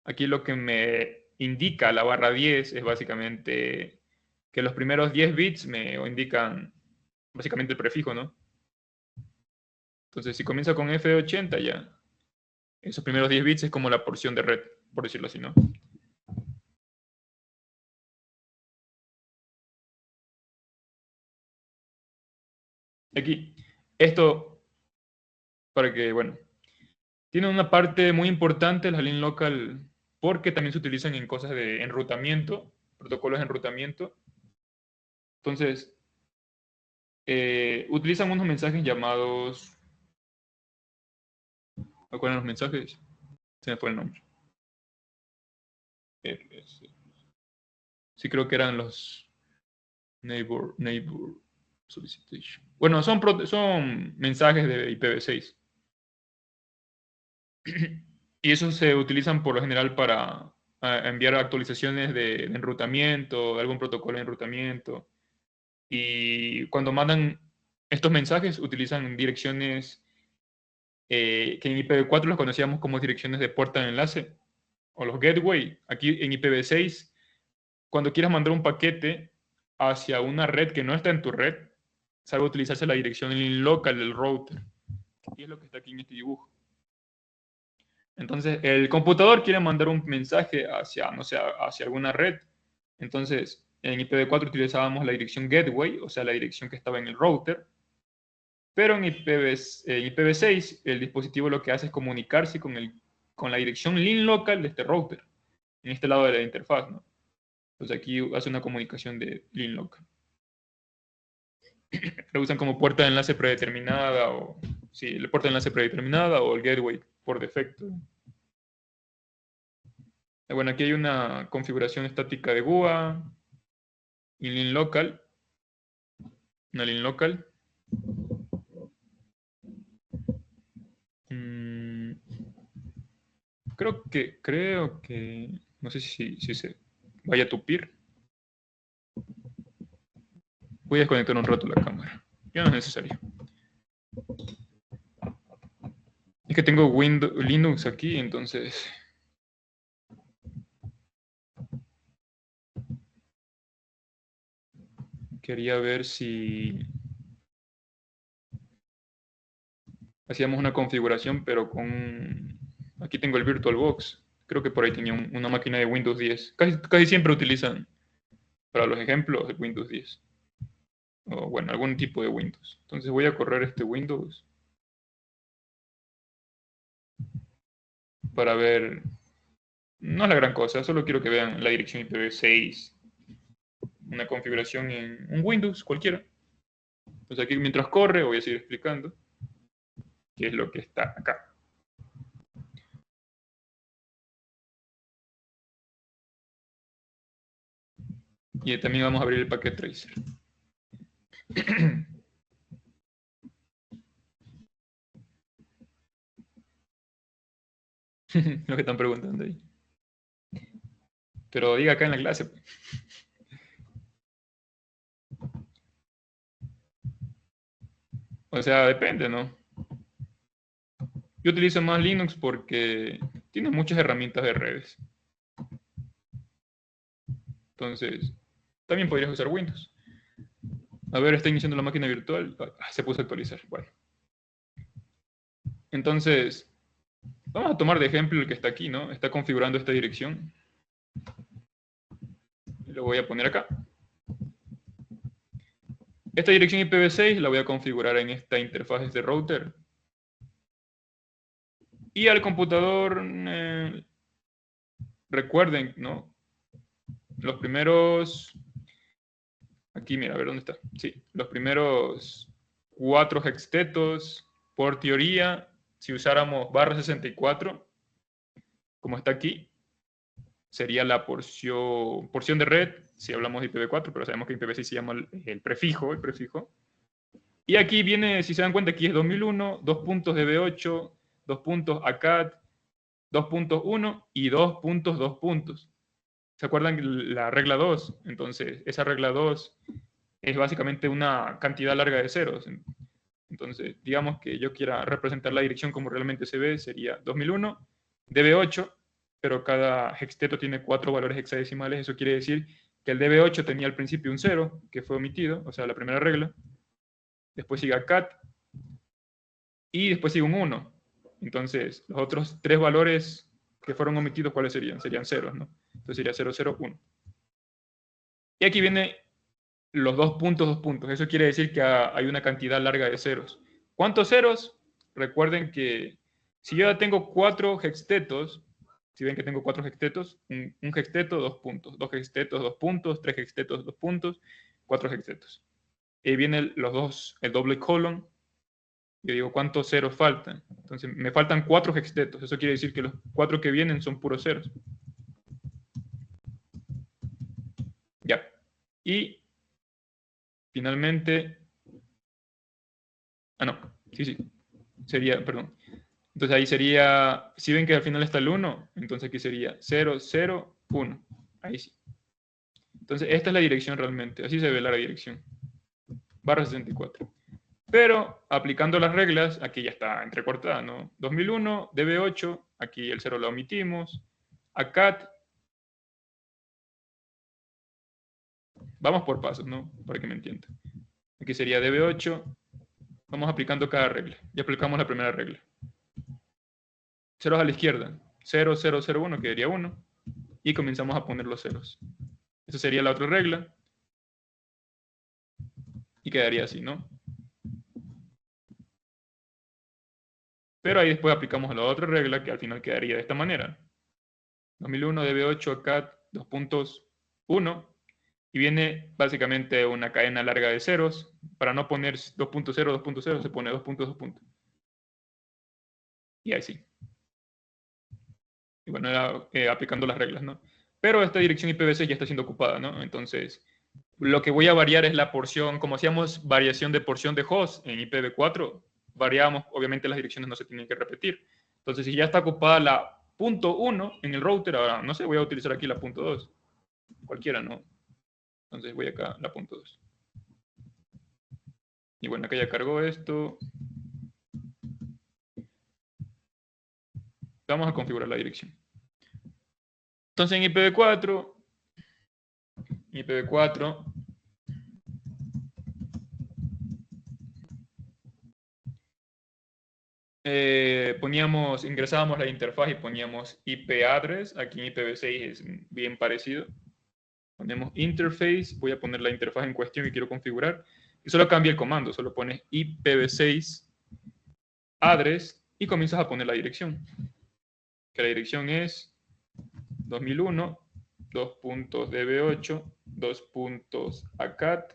Aquí lo que me indica la /10 es básicamente que los primeros 10 bits me indican básicamente el prefijo, ¿no? Entonces, si comienza con F80 ya, esos primeros 10 bits es como la porción de red, por decirlo así, ¿no? Aquí, esto para que, bueno, tiene una parte muy importante la link local porque también se utilizan en cosas de enrutamiento, protocolos de enrutamiento. Entonces, utilizan unos mensajes llamados, ¿cuáles eran los mensajes? Se me fue el nombre. Sí, creo que eran los neighbor solicitation. Bueno, son mensajes de IPv6. Y esos se utilizan por lo general para enviar actualizaciones de enrutamiento, de algún protocolo de enrutamiento. Y cuando mandan estos mensajes, utilizan direcciones que en IPv4 los conocíamos como direcciones de puerta de enlace o los gateway. Aquí en IPv6, cuando quieras mandar un paquete hacia una red que no está en tu red, sabe utilizarse la dirección en local del router. Y es lo que está aquí en este dibujo. Entonces, el computador quiere mandar un mensaje hacia, no sé, hacia alguna red. Entonces, en IPv4 utilizábamos la dirección gateway, o sea, la dirección que estaba en el router. Pero en IPv6, el dispositivo lo que hace es comunicarse con la dirección link local de este router, en este lado de la interfaz, ¿no? Entonces aquí hace una comunicación de link local. Lo usan como puerta de enlace predeterminada o sí, la puerta de enlace predeterminada o el gateway por defecto. Bueno, aquí hay una configuración estática de GUA y link local. Una link local. Creo que, no sé si se vaya a tupir. Voy a desconectar un rato la cámara. Ya no es necesario. Es que tengo Linux aquí, entonces quería ver si hacíamos una configuración, pero con... Aquí tengo el VirtualBox. Creo que por ahí tenía una máquina de Windows 10. Casi siempre utilizan para los ejemplos el Windows 10. O bueno, algún tipo de Windows. Entonces voy a correr este Windows para ver... No es la gran cosa, solo quiero que vean la dirección IPv6, una configuración en un Windows cualquiera. Entonces aquí mientras corre voy a seguir explicando qué es lo que está acá. Y también vamos a abrir el paquete tracer. Lo que están preguntando ahí. Pero diga acá en la clase. O sea, depende, ¿no? Yo utilizo más Linux porque tiene muchas herramientas de redes. Entonces, también podrías usar Windows. A ver, está iniciando la máquina virtual. Se puso a actualizar. Bueno. Entonces, vamos a tomar de ejemplo el que está aquí, ¿no? Está configurando esta dirección. Lo voy a poner acá. Esta dirección IPv6 la voy a configurar en esta interfaz de router. Y al computador, recuerden, ¿no? Los primeros... Aquí, mira, a ver dónde está. Sí, los primeros 4 hextetos, por teoría, si usáramos barra 64, como está aquí, sería la porción de red, si hablamos de IPv4, pero sabemos que IPv6 se llama el prefijo. Y aquí viene, si se dan cuenta, aquí es 2001, 2 puntos DB8, 2 puntos ACAT, 2.1 y 2 puntos. ¿Se acuerdan la regla 2? Entonces, esa regla 2 es básicamente una cantidad larga de ceros. Entonces, digamos que yo quiera representar la dirección como realmente se ve, sería 2001, DB8, pero cada hexteto tiene 4 valores hexadecimales. Eso quiere decir que el DB8 tenía al principio un 0, que fue omitido, o sea, la primera regla. Después sigue CAT, y después sigue un 1. Entonces, los otros 3 valores que fueron omitidos, ¿cuáles serían? Serían ceros, ¿no? Entonces sería 0, 0, 1. Y aquí viene los 2 puntos, 2 puntos. Eso quiere decir que hay una cantidad larga de ceros. ¿Cuántos ceros? Recuerden que si yo ya tengo 4 hextetos, si ven que tengo 4 hextetos, un hexteto, 2 puntos, 2 hextetos, 2 puntos, 3 hextetos, 2 puntos, 4 hextetos. Y vienen los dos, el doble colon. Yo digo, ¿cuántos ceros faltan? Entonces, me faltan 4 hextetos. Eso quiere decir que los 4 que vienen son puros ceros. Ya. Y finalmente... Ah, no. Sí. Sería, perdón. Entonces ahí sería, si ven que al final está el 1, entonces aquí sería 0, 0, 1. Ahí sí. Entonces esta es la dirección realmente. Así se ve la dirección. Barra 64. Pero aplicando las reglas, aquí ya está entrecortada, ¿no? 2001, DB8, aquí el 0 lo omitimos. ACAT. Vamos por pasos, ¿no? Para que me entiendan. Aquí sería DB8. Vamos aplicando cada regla. Ya aplicamos la primera regla. Ceros a la izquierda. 0, 0, 0, 1, quedaría 1. Y comenzamos a poner los ceros. Esa sería la otra regla. Y quedaría así, ¿no? Pero ahí después aplicamos la otra regla que al final quedaría de esta manera. 2001 DB8 CAT 2.1 y viene básicamente una cadena larga de ceros. Para no poner 2.0, 2.0 se pone 2 puntos, 2 puntos. Y ahí sí. Y bueno, era aplicando las reglas, ¿no? Pero esta dirección IPv6 ya está siendo ocupada, ¿no? Entonces, lo que voy a variar es la porción, como hacíamos variación de porción de host en IPv4, variamos, obviamente las direcciones no se tienen que repetir. Entonces, si ya está ocupada la punto 1 en el router, ahora, no sé, voy a utilizar aquí la punto 2. Cualquiera, ¿no? Entonces voy acá, la punto 2. Y bueno, acá ya cargó esto. Vamos a configurar la dirección. Entonces en IPv4, ingresábamos la interfaz y poníamos IP address. Aquí en IPv6 es bien parecido. Ponemos interface, voy a poner la interfaz en cuestión que quiero configurar. Y solo cambia el comando, solo pones IPv6 address y comienzas a poner la dirección. Que la dirección es 2001, 2.db8, 2.acat,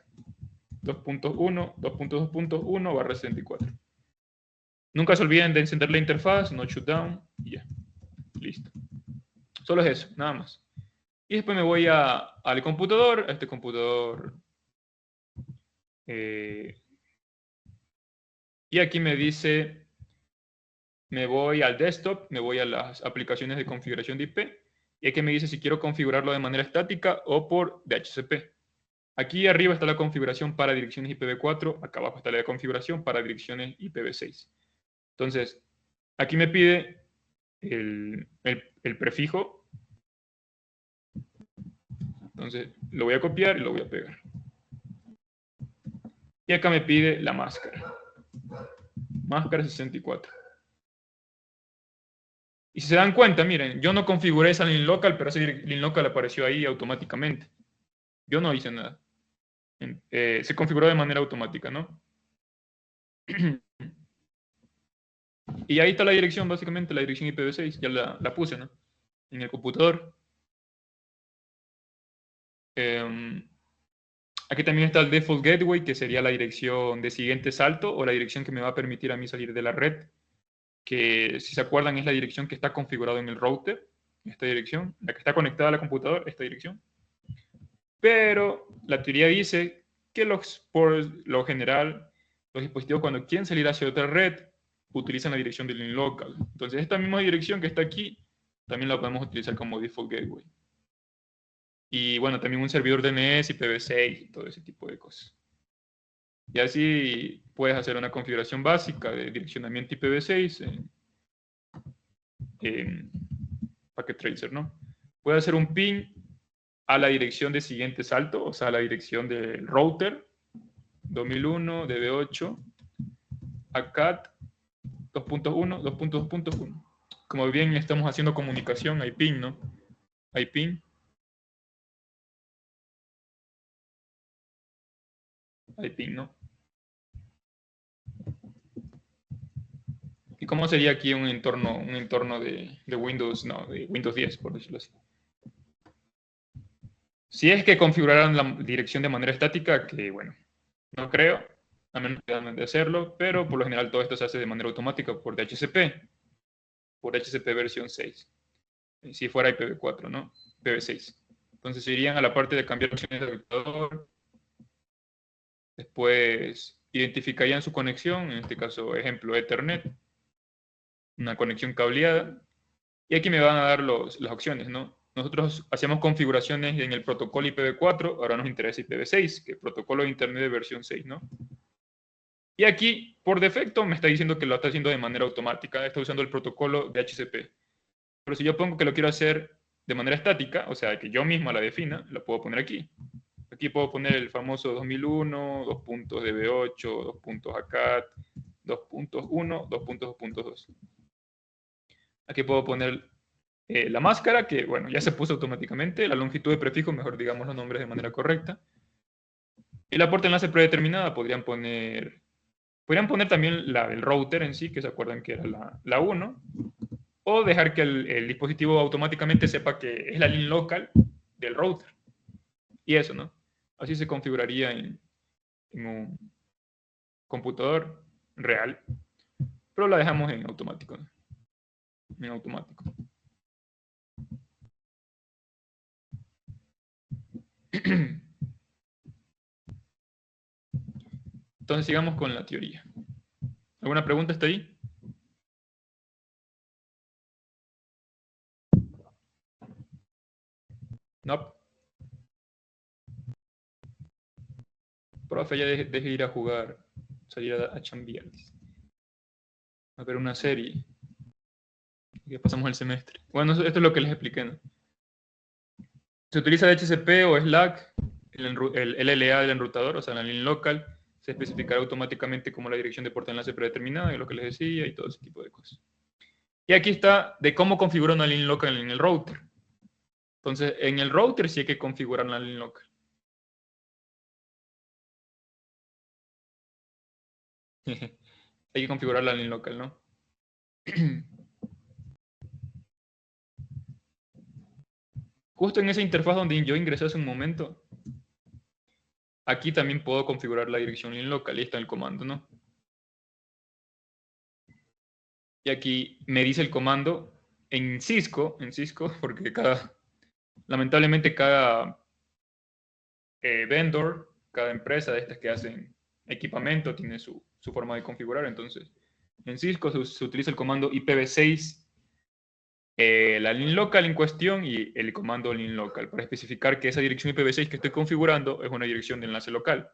2.1, 2.2.1/64. Nunca se olviden de encender la interfaz, no shutdown, y ya, listo. Solo es eso, nada más. Y después me voy al computador, a este computador. Y aquí me dice, me voy al desktop, me voy a las aplicaciones de configuración de IP, y aquí me dice si quiero configurarlo de manera estática o por DHCP. Aquí arriba está la configuración para direcciones IPv4, acá abajo está la configuración para direcciones IPv6. Entonces, aquí me pide el prefijo. Entonces, lo voy a copiar y lo voy a pegar. Y acá me pide la máscara. Máscara 64. Y si se dan cuenta, miren, yo no configuré esa link local, pero esa link local apareció ahí automáticamente. Yo no hice nada. Se configuró de manera automática, ¿no? Y ahí está la dirección, básicamente, la dirección IPv6. Ya la puse, ¿no? En el computador. Aquí también está el default gateway, que sería la dirección de siguiente salto o la dirección que me va a permitir a mí salir de la red, que si se acuerdan es la dirección que está configurada en el router, esta dirección, la que está conectada a la computadora, esta dirección. Pero la teoría dice que por lo general los dispositivos cuando quieren salir hacia otra red utilizan la dirección del link local. Entonces esta misma dirección que está aquí también la podemos utilizar como default gateway. Y bueno, también un servidor DNS, IPv6 y todo ese tipo de cosas. Y así puedes hacer una configuración básica de direccionamiento IPv6 en Packet Tracer, ¿no? Puedes hacer un ping a la dirección de siguiente salto, o sea, a la dirección del router 2001, DB8, ACAT 2.1, 2.2.1. Como bien estamos haciendo comunicación, hay ping, ¿no? Hay ping. Hay ping, ¿no? ¿Y cómo sería aquí un entorno de Windows, no, de Windows 10, por decirlo así? Si es que configuraran la dirección de manera estática, que bueno, no creo, a menos que dejen de hacerlo, pero por lo general todo esto se hace de manera automática por DHCP versión 6. Si fuera IPv4, ¿no? IPv6. Entonces irían a la parte de cambiar opciones de adaptador, después identificarían su conexión, en este caso, ejemplo, Ethernet, una conexión cableada, y aquí me van a dar las opciones, ¿no? Nosotros hacíamos configuraciones en el protocolo IPv4, ahora nos interesa IPv6, que es protocolo de Internet de versión 6, ¿no? Y aquí, por defecto, me está diciendo que lo está haciendo de manera automática, está usando el protocolo de DHCP. Pero si yo pongo que lo quiero hacer de manera estática, o sea, que yo misma la defina, lo puedo poner aquí. Aquí puedo poner el famoso 2001, 2.db8, 2.acat, 2.1, 2.2.2. Aquí puedo poner la máscara, que bueno, ya se puso automáticamente, la longitud de prefijo, mejor digamos los nombres de manera correcta. Y la puerta enlace predeterminada, podrían poner también la del router en sí, que se acuerdan que era la 1, o dejar que el dispositivo automáticamente sepa que es la línea local del router. Y eso, ¿no? Así se configuraría en un computador real, pero la dejamos en automático, ¿no? En automático. Entonces sigamos con la teoría. ¿Alguna pregunta hasta ahí? No. Profe, ya deje ir a jugar, salir a chambear. A ver una serie. Que pasamos el semestre. Bueno, esto es lo que les expliqué, ¿no? Se utiliza DHCP o Slack, el LLA del enrutador, o sea, la línea local. se especificará automáticamente como la dirección de puerto enlace predeterminada, y lo que les decía, y todo ese tipo de cosas. Y aquí está de cómo configurar una line local en el router. Entonces, en el router sí hay que configurar la line local. Hay que configurar la line local, ¿no? Justo en esa interfaz donde yo ingresé hace un momento, aquí también puedo configurar la dirección line local, y está el comando, ¿no? Y aquí me dice el comando en Cisco, porque lamentablemente cada vendor, cada empresa de estas que hacen equipamiento tiene su forma de configurar. Entonces, en Cisco se utiliza el comando IPv6, la line local en cuestión y el comando line local para especificar que esa dirección IPv6 que estoy configurando es una dirección de enlace local.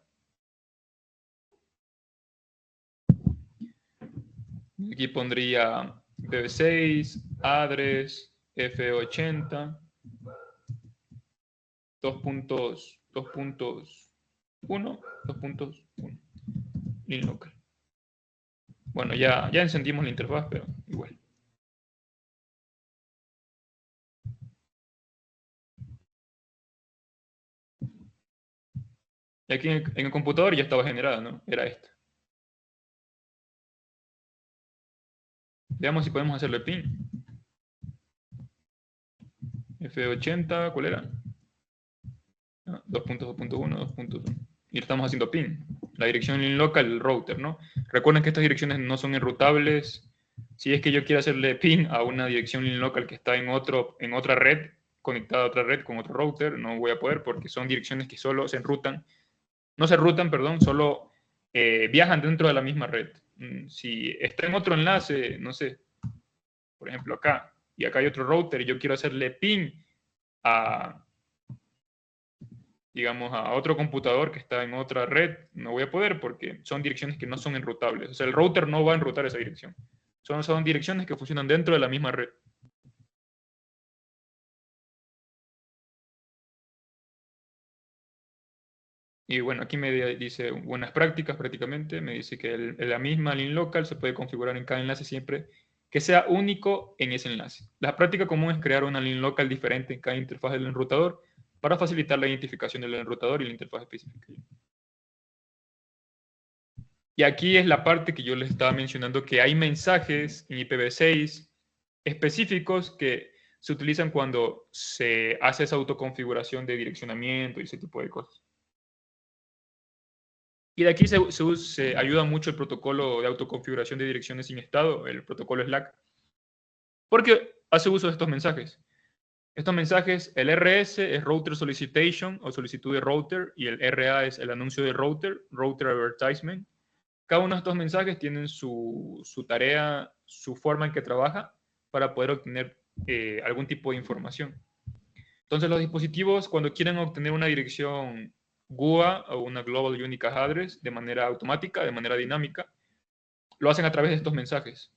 Aquí pondría IPv6, address, F80, 2.1, line local. Bueno, ya encendimos la interfaz, pero igual. Y aquí en el computador ya estaba generada, ¿no? Era esta. Veamos si podemos hacerle pin. F80, ¿cuál era? 2.2.1, 2.1. Y estamos haciendo pin. La dirección line local, el router, ¿no? Recuerden que estas direcciones no son enrutables. Si es que yo quiero hacerle pin a una dirección line local que está en otra red, conectada a otra red con otro router, no voy a poder porque son direcciones que solo se enrutan. No se enrutan, perdón, solo viajan dentro de la misma red. Si está en otro enlace, no sé, por ejemplo acá, y acá hay otro router y yo quiero hacerle ping a, digamos, a otro computador que está en otra red, no voy a poder porque son direcciones que no son enrutables. O sea, el router no va a enrutar esa dirección. Son direcciones que funcionan dentro de la misma red. Y bueno, aquí me dice buenas prácticas prácticamente, me dice que la misma line local se puede configurar en cada enlace siempre que sea único en ese enlace. La práctica común es crear una line local diferente en cada interfaz del enrutador para facilitar la identificación del enrutador y la interfaz específica. Y aquí es la parte que yo les estaba mencionando, que hay mensajes en IPv6 específicos que se utilizan cuando se hace esa autoconfiguración de direccionamiento y ese tipo de cosas. Y de aquí se ayuda mucho el protocolo de autoconfiguración de direcciones sin estado, el protocolo Slack, porque hace uso de estos mensajes. Estos mensajes, el RS es Router Solicitation o solicitud de router, y el RA es el anuncio de router, Router Advertisement. Cada uno de estos mensajes tienen su tarea, su forma en que trabaja para poder obtener algún tipo de información. Entonces los dispositivos, cuando quieren obtener una dirección GUA o una Global Unique Address de manera automática, de manera dinámica, lo hacen a través de estos mensajes.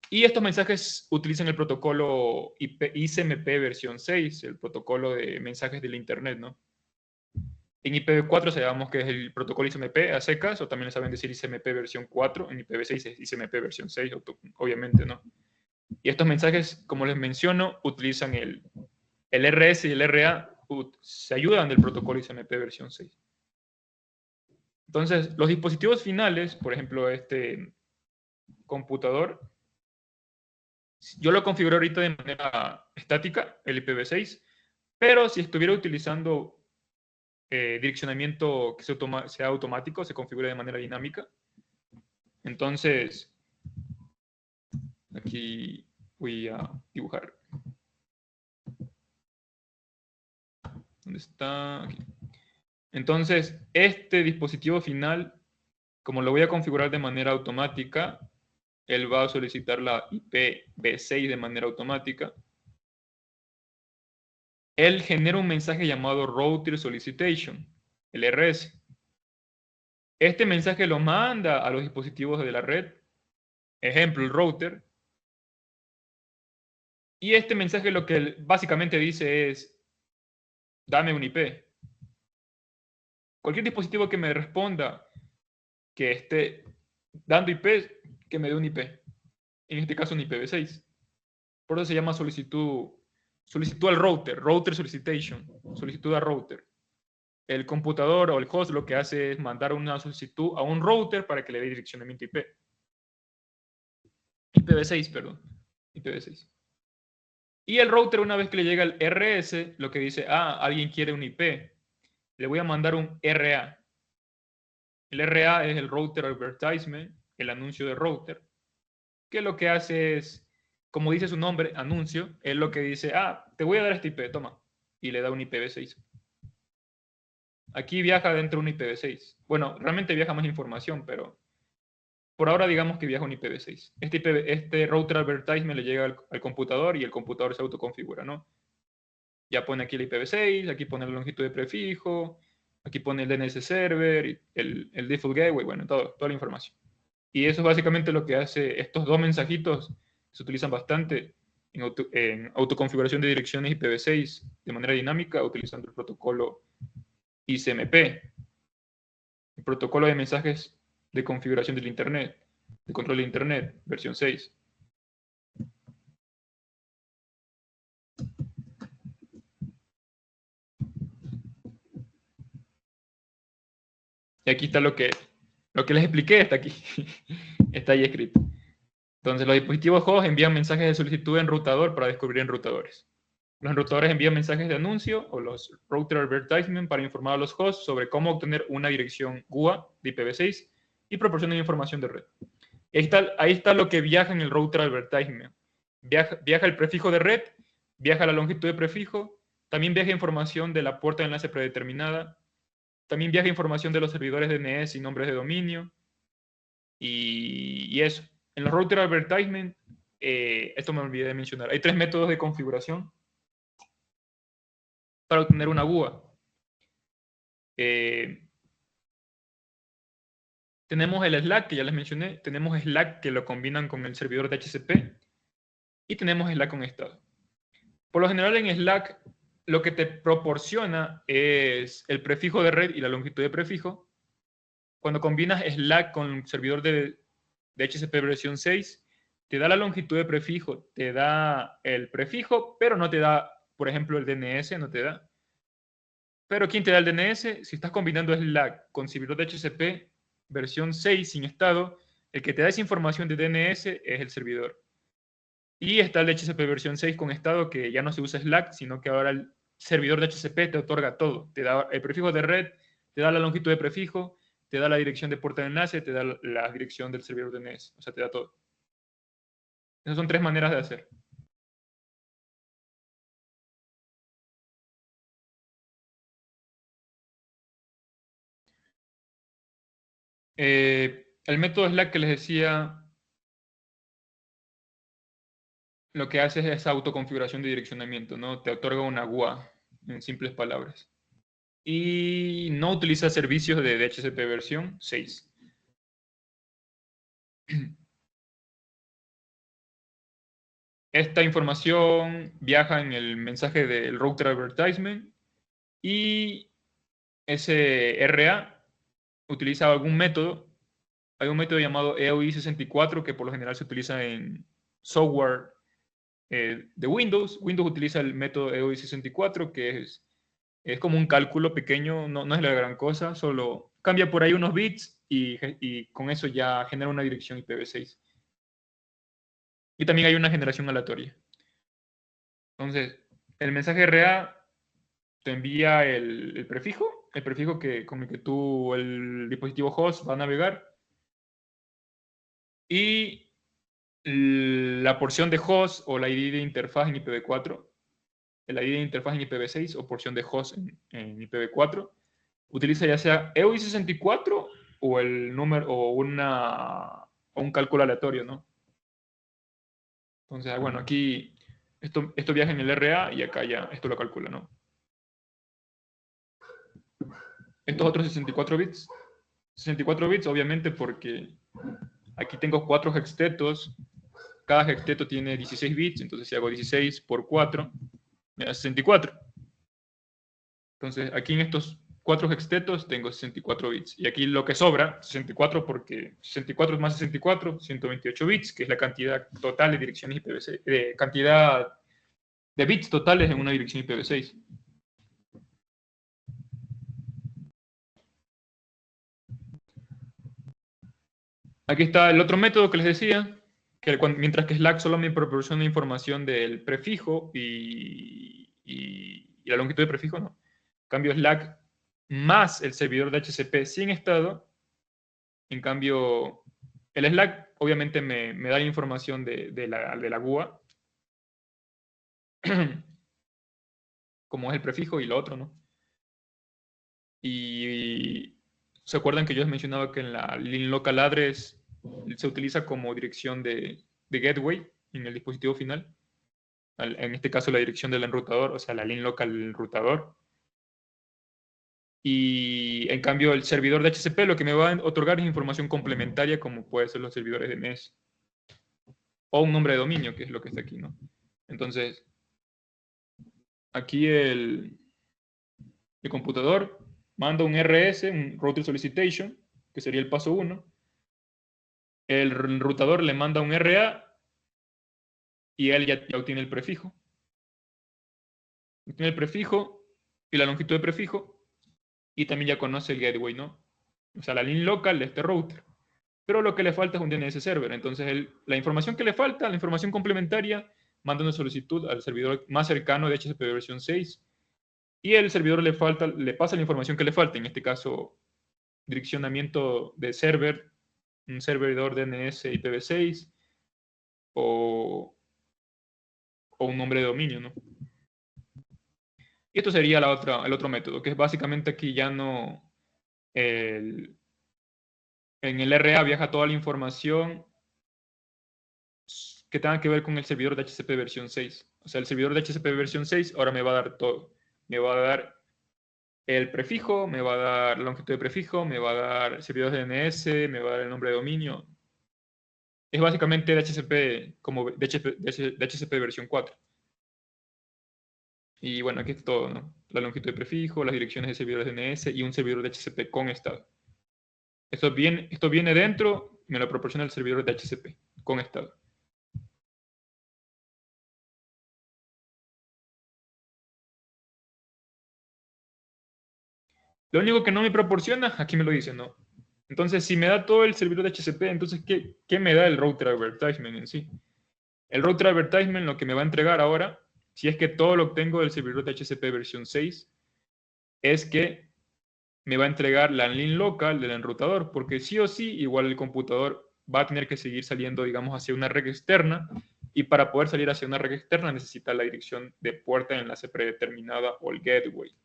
Y estos mensajes utilizan el protocolo ICMP versión 6, el protocolo de mensajes de la Internet, ¿no? En IPv4 sabemos que es el protocolo ICMP a secas, o también saben decir ICMP versión 4, en IPv6 es ICMP versión 6, obviamente, ¿no? Y estos mensajes, como les menciono, utilizan el RS y el RA, se ayudan del protocolo ICMP versión 6. Entonces, los dispositivos finales, por ejemplo, este computador, yo lo configuro ahorita de manera estática, el IPv6, pero si estuviera utilizando direccionamiento que sea automático, se configura de manera dinámica. Entonces, aquí voy a dibujar. ¿Dónde está? Aquí. Entonces, este dispositivo final, como lo voy a configurar de manera automática, él va a solicitar la IPv6 de manera automática. Él genera un mensaje llamado Router Solicitation, el RS. Este mensaje lo manda a los dispositivos de la red, ejemplo, el router. Y este mensaje lo que básicamente dice es, dame un IP. Cualquier dispositivo que me responda que esté dando IP que me dé un IP. En este caso un IPv6. Por eso se llama solicitud al router solicitation, solicitud a router. El computador o el host lo que hace es mandar una solicitud a un router para que le dé direccionamiento IP. IPv6, perdón. IPv6. Y el router, una vez que le llega el RS, lo que dice, alguien quiere un IP. Le voy a mandar un RA. El RA es el Router Advertisement, el anuncio de router, que lo que hace es, como dice su nombre, anuncio, es lo que dice, te voy a dar este IP, toma. Y le da un IPv6. Aquí viaja dentro de un IPv6. Bueno, realmente viaja más información, pero por ahora digamos que viaja un IPv6. Este router advertisement le llega al computador y el computador se autoconfigura, ¿no? Ya pone aquí el IPv6, aquí pone la longitud de prefijo, aquí pone el DNS server, el default gateway, bueno, toda la información. Y eso es básicamente lo que hace estos dos mensajitos, que se utilizan bastante en autoconfiguración de direcciones IPv6 de manera dinámica, utilizando el protocolo ICMP, el protocolo de mensajes de configuración del Internet, de control de Internet, versión 6. Y aquí está lo que les expliqué, está aquí. Está ahí escrito. Entonces, los dispositivos host envían mensajes de solicitud en enrutador para descubrir enrutadores. Los enrutadores envían mensajes de anuncio o los router advertisement para informar a los hosts sobre cómo obtener una dirección GUA de IPv6 y proporcionan información de red. Ahí está lo que viaja en el router advertisement. Viaja el prefijo de red, viaja la longitud de prefijo, también viaja información de la puerta de enlace predeterminada, también viaja información de los servidores DNS y nombres de dominio, y eso. En los router advertisement, esto me olvidé de mencionar, hay 3 métodos de configuración para obtener una GUA. Tenemos el Slack, que ya les mencioné, tenemos Slack que lo combinan con el servidor de DHCP, y tenemos Slack con estado. Por lo general en Slack, lo que te proporciona es el prefijo de red y la longitud de prefijo. Cuando combinas Slack con el servidor de DHCP versión 6, te da la longitud de prefijo, te da el prefijo, pero no te da, por ejemplo, el DNS, no te da. Pero ¿quién te da el DNS? Si estás combinando Slack con servidor de DHCP versión 6 sin estado, el que te da esa información de DNS es el servidor. Y está el DHCP versión 6 con estado, que ya no se usa Slack, sino que ahora el servidor de DHCP te otorga todo. Te da el prefijo de red, te da la longitud de prefijo, te da la dirección de puerta de enlace, te da la dirección del servidor DNS. O sea, te da todo. Esas son 3 maneras de hacer. El método Slack que les decía, lo que hace es esa autoconfiguración de direccionamiento, ¿no? Te otorga una GUA, en simples palabras. Y no utiliza servicios de DHCP versión 6. Esta información viaja en el mensaje del router advertisement y ese RA utiliza algún método. Hay un método llamado EOI64 que por lo general se utiliza en software de Windows. Windows utiliza el método EOI64 que es como un cálculo pequeño, no es la gran cosa, solo cambia por ahí unos bits y con eso ya genera una dirección IPv6. Y también hay una generación aleatoria. Entonces, el mensaje RA te envía el prefijo con el que el dispositivo host va a navegar, y la porción de host o la ID de interfaz en IPv4, el ID de interfaz en IPv6 o porción de host en IPv4, utiliza ya sea EOI64 o el número o un cálculo aleatorio, ¿no? Entonces, bueno, aquí esto viaja en el RA y acá ya esto lo calcula, ¿no? Estos otros 64 bits. 64 bits, obviamente, porque aquí tengo 4 hextetos. Cada hexteto tiene 16 bits, entonces si hago 16 por 4, me da 64. Entonces, aquí en estos 4 hextetos, tengo 64 bits. Y aquí lo que sobra, 64 porque 64 más 64, 128 bits, que es la cantidad total de direcciones IPv6, cantidad de bits totales en una dirección IPv6. Aquí está el otro método que les decía, que mientras que Slack solo me proporciona información del prefijo y la longitud de prefijo, no. En cambio, Slack más el servidor de HCP sin estado, en cambio, el Slack obviamente me da la información de la GUA, como es el prefijo y lo otro, ¿no? Y se acuerdan que yo les mencionaba que en la link local address se utiliza como dirección de gateway en el dispositivo final. En este caso la dirección del enrutador, o sea, la link local del enrutador. Y en cambio el servidor de HCP lo que me va a otorgar es información complementaria como puede ser los servidores de DNS. O un nombre de dominio, que es lo que está aquí, ¿no? Entonces, aquí el computador manda un RS, un Router Solicitation, que sería el paso 1. El enrutador le manda un RA y él ya obtiene el prefijo. Tiene el prefijo y la longitud de prefijo y también ya conoce el gateway, ¿no? O sea, la link local de este router. Pero lo que le falta es un DNS server. Entonces, la información que le falta, la información complementaria, manda una solicitud al servidor más cercano de HTTP versión 6 y el servidor le pasa la información que le falta, en este caso, direccionamiento de server, un servidor DNS IPv6 o un nombre de dominio, ¿no? Y esto sería el otro método, que es básicamente aquí ya no... en el RA viaja toda la información que tenga que ver con el servidor de HCP versión 6. O sea, el servidor de HCP versión 6 ahora me va a dar todo. Me va a dar el prefijo, me va a dar la longitud de prefijo, me va a dar servidores de DNS, me va a dar el nombre de dominio. Es básicamente DHCP como DHCP versión 4. Y bueno, aquí está todo, ¿no? La longitud de prefijo, las direcciones de servidores DNS y un servidor de HCP con estado. Esto viene dentro, me lo proporciona el servidor de HCP con estado. Lo único que no me proporciona, aquí me lo dice, ¿no? Entonces, si me da todo el servidor de HCP, entonces, ¿qué me da el router advertisement en sí? El router advertisement lo que me va a entregar ahora, si es que todo lo obtengo del servidor de HCP versión 6, es que me va a entregar la link local del enrutador, porque sí o sí, igual el computador va a tener que seguir saliendo, digamos, hacia una red externa, y para poder salir hacia una red externa necesita la dirección de puerta de enlace predeterminada o el gateway.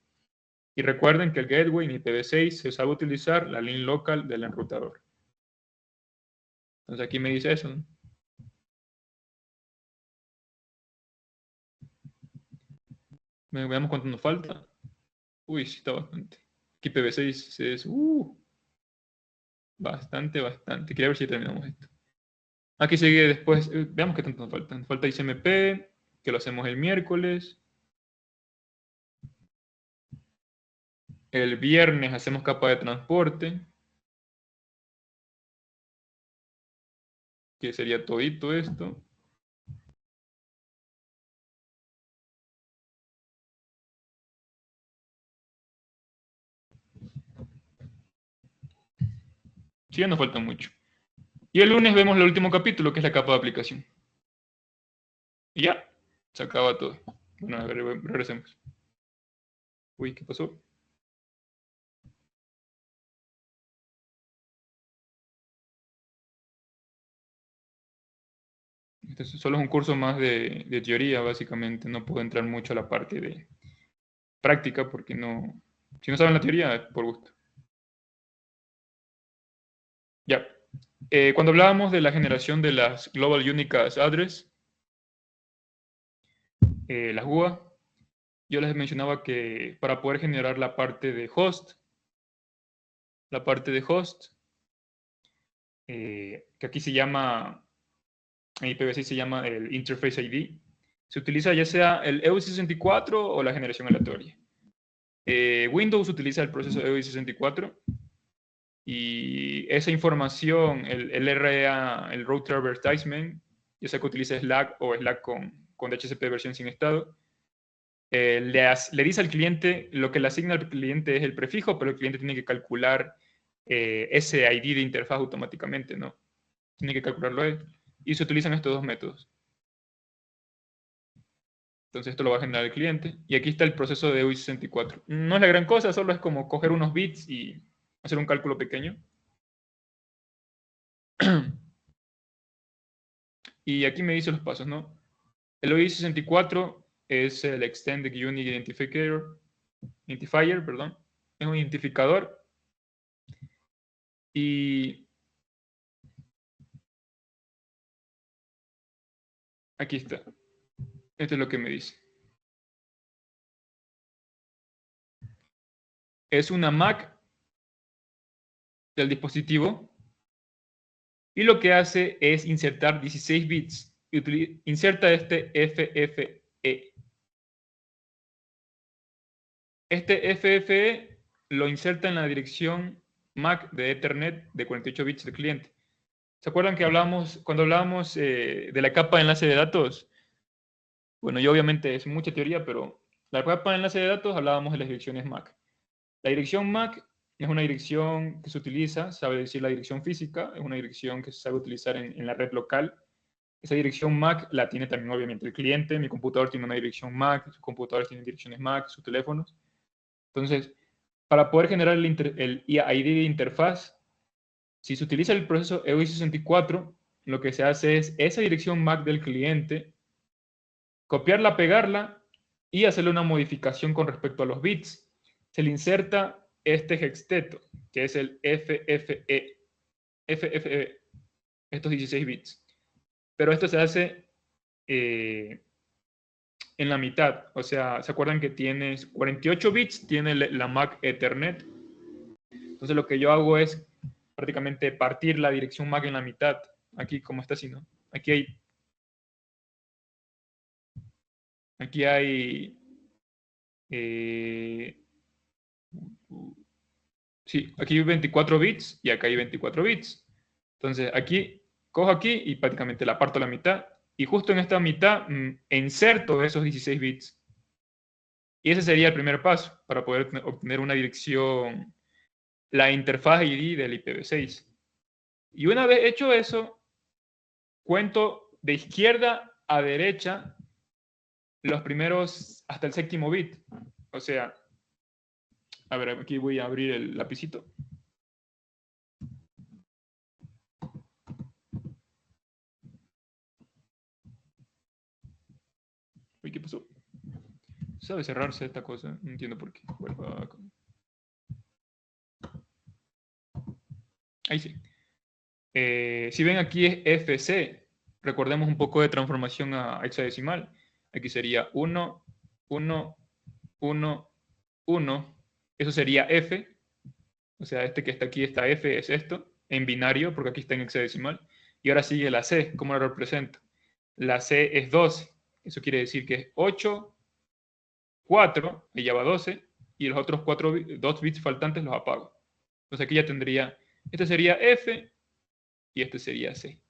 Y recuerden que el gateway en IPv6 se sabe utilizar la link local del enrutador. Entonces aquí me dice eso, ¿no? Veamos cuánto nos falta. Uy, sí está bastante. Aquí IPv6 es bastante. Quería ver si terminamos esto. Aquí sigue después, veamos qué tanto nos falta. Nos falta ICMP, que lo hacemos el miércoles. El viernes hacemos capa de transporte, que sería todito esto. Sí, ya nos falta mucho. Y el lunes vemos el último capítulo, que es la capa de aplicación. Y ya, se acaba todo. Bueno, a ver, regresemos. Uy, ¿qué pasó? Este solo es un curso más de teoría, básicamente. No puedo entrar mucho a la parte de práctica porque no... Si no saben la teoría, es por gusto. Ya. Cuando hablábamos de la generación de las Global Unicast Address, las GUA, yo les mencionaba que para poder generar la parte de host, que aquí se llama, en IPv6 se llama el Interface ID, se utiliza ya sea el EU64 o la generación aleatoria. Windows utiliza el proceso EOI64 y esa información, el RA, el Router Advertisement, ya sea que utilice Slack o Slack con DHCP versión sin estado, le dice al cliente, lo que le asigna al cliente es el prefijo, pero el cliente tiene que calcular ese ID de interfaz automáticamente, ¿no? Tiene que calcularlo él. Y se utilizan estos dos métodos. Entonces esto lo va a generar el cliente. Y aquí está el proceso de EOI64. No es la gran cosa, solo es como coger unos bits y hacer un cálculo pequeño. Y aquí me dice los pasos, ¿no? El EOI64 es el Extended Unique Identifier, perdón. Es un identificador. Y aquí está. Esto es lo que me dice. Es una MAC del dispositivo y lo que hace es insertar 16 bits. Inserta este FFE. Este FFE lo inserta en la dirección MAC de Ethernet de 48 bits del cliente. ¿Se acuerdan que cuando hablábamos de la capa de enlace de datos? Bueno, yo obviamente es mucha teoría, pero la capa de enlace de datos hablábamos de las direcciones MAC. La dirección MAC es una dirección que se utiliza, sabe decir la dirección física, es una dirección que se sabe utilizar en la red local. Esa dirección MAC la tiene también obviamente el cliente, mi computador tiene una dirección MAC, sus computadores tienen direcciones MAC, sus teléfonos. Entonces, para poder generar el ID de interfaz, si se utiliza el proceso EOI64, lo que se hace es esa dirección MAC del cliente, copiarla, pegarla y hacerle una modificación con respecto a los bits. Se le inserta este hexteto, que es el FFE, estos 16 bits. Pero esto se hace en la mitad. O sea, ¿se acuerdan que tienes 48 bits? Tiene la MAC Ethernet. Entonces lo que yo hago es prácticamente partir la dirección MAC en la mitad. Aquí como está así, ¿no? Aquí hay sí, aquí hay 24 bits y acá hay 24 bits. Entonces aquí, cojo aquí y prácticamente la parto a la mitad. Y justo en esta mitad inserto esos 16 bits. Y ese sería el primer paso para poder obtener una dirección, la interfaz ID del IPv6. Y una vez hecho eso, cuento de izquierda a derecha los primeros hasta el séptimo bit. O sea, a ver, aquí voy a abrir el lapicito. Uy, ¿qué pasó? Sabe cerrarse esta cosa, no entiendo por qué. Ahí sí. Si ven aquí es FC, recordemos un poco de transformación a hexadecimal. Aquí sería 1, 1, 1, 1. Eso sería F. O sea, este que está aquí, esta F, es esto, en binario, porque aquí está en hexadecimal. Y ahora sigue la C, ¿cómo la represento? La C es 12. Eso quiere decir que es 8, 4, y ya va 12, y los otros 2 bits faltantes los apago. Entonces aquí ya tendría, este sería F, y este sería C.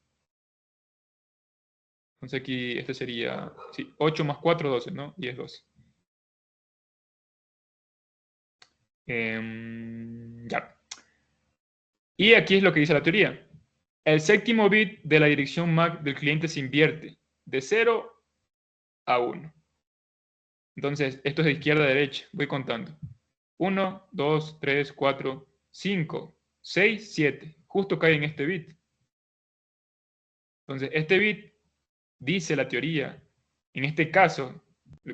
Entonces aquí este sería, sí, 8 más 4, 12, ¿no? Y es 12. Ya. Y aquí es lo que dice la teoría. El séptimo bit de la dirección MAC del cliente se invierte de 0 a 1. Entonces, esto es de izquierda a derecha. Voy contando. 1, 2, 3, 4, 5, 6, 7. Justo cae en este bit. Entonces, este bit dice la teoría, en este caso,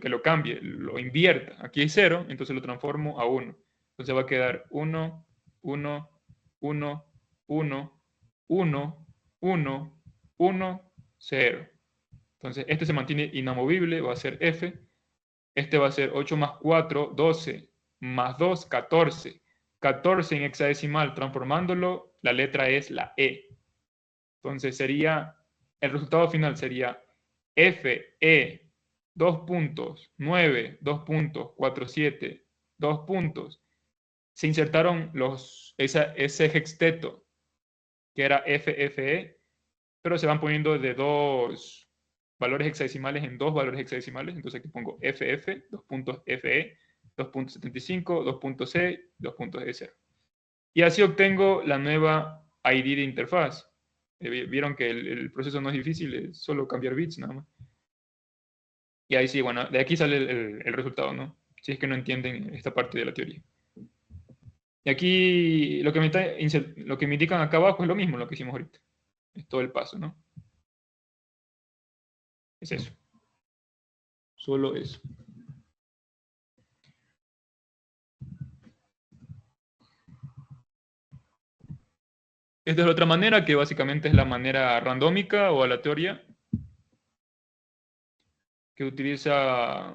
que lo cambie, lo invierta. Aquí hay 0, entonces lo transformo a 1. Entonces va a quedar 1, 1, 1, 1, 1, 1, 1, 0. Entonces este se mantiene inamovible, va a ser F. Este va a ser 8 más 4, 12, más 2, 14. 14 en hexadecimal, transformándolo, la letra es la E. Entonces sería, el resultado final sería FE 2.9, 2.47, dos puntos. Se insertaron ese hexteto, que era FFE, pero se van poniendo de dos valores hexadecimales en dos valores hexadecimales. Entonces aquí pongo FF, dos puntos FE, 2.75, 2.C, 2.E0. Y así obtengo la nueva ID de interfaz. Vieron que el proceso no es difícil, es solo cambiar bits nada más. Y ahí sí, bueno, de aquí sale el resultado, ¿no? Si es que no entienden esta parte de la teoría. Y aquí lo que me indican acá abajo es lo mismo, lo que hicimos ahorita. Es todo el paso, ¿no? Es eso. Solo eso. Esta es la otra manera, que básicamente es la manera randómica o aleatoria, que utiliza,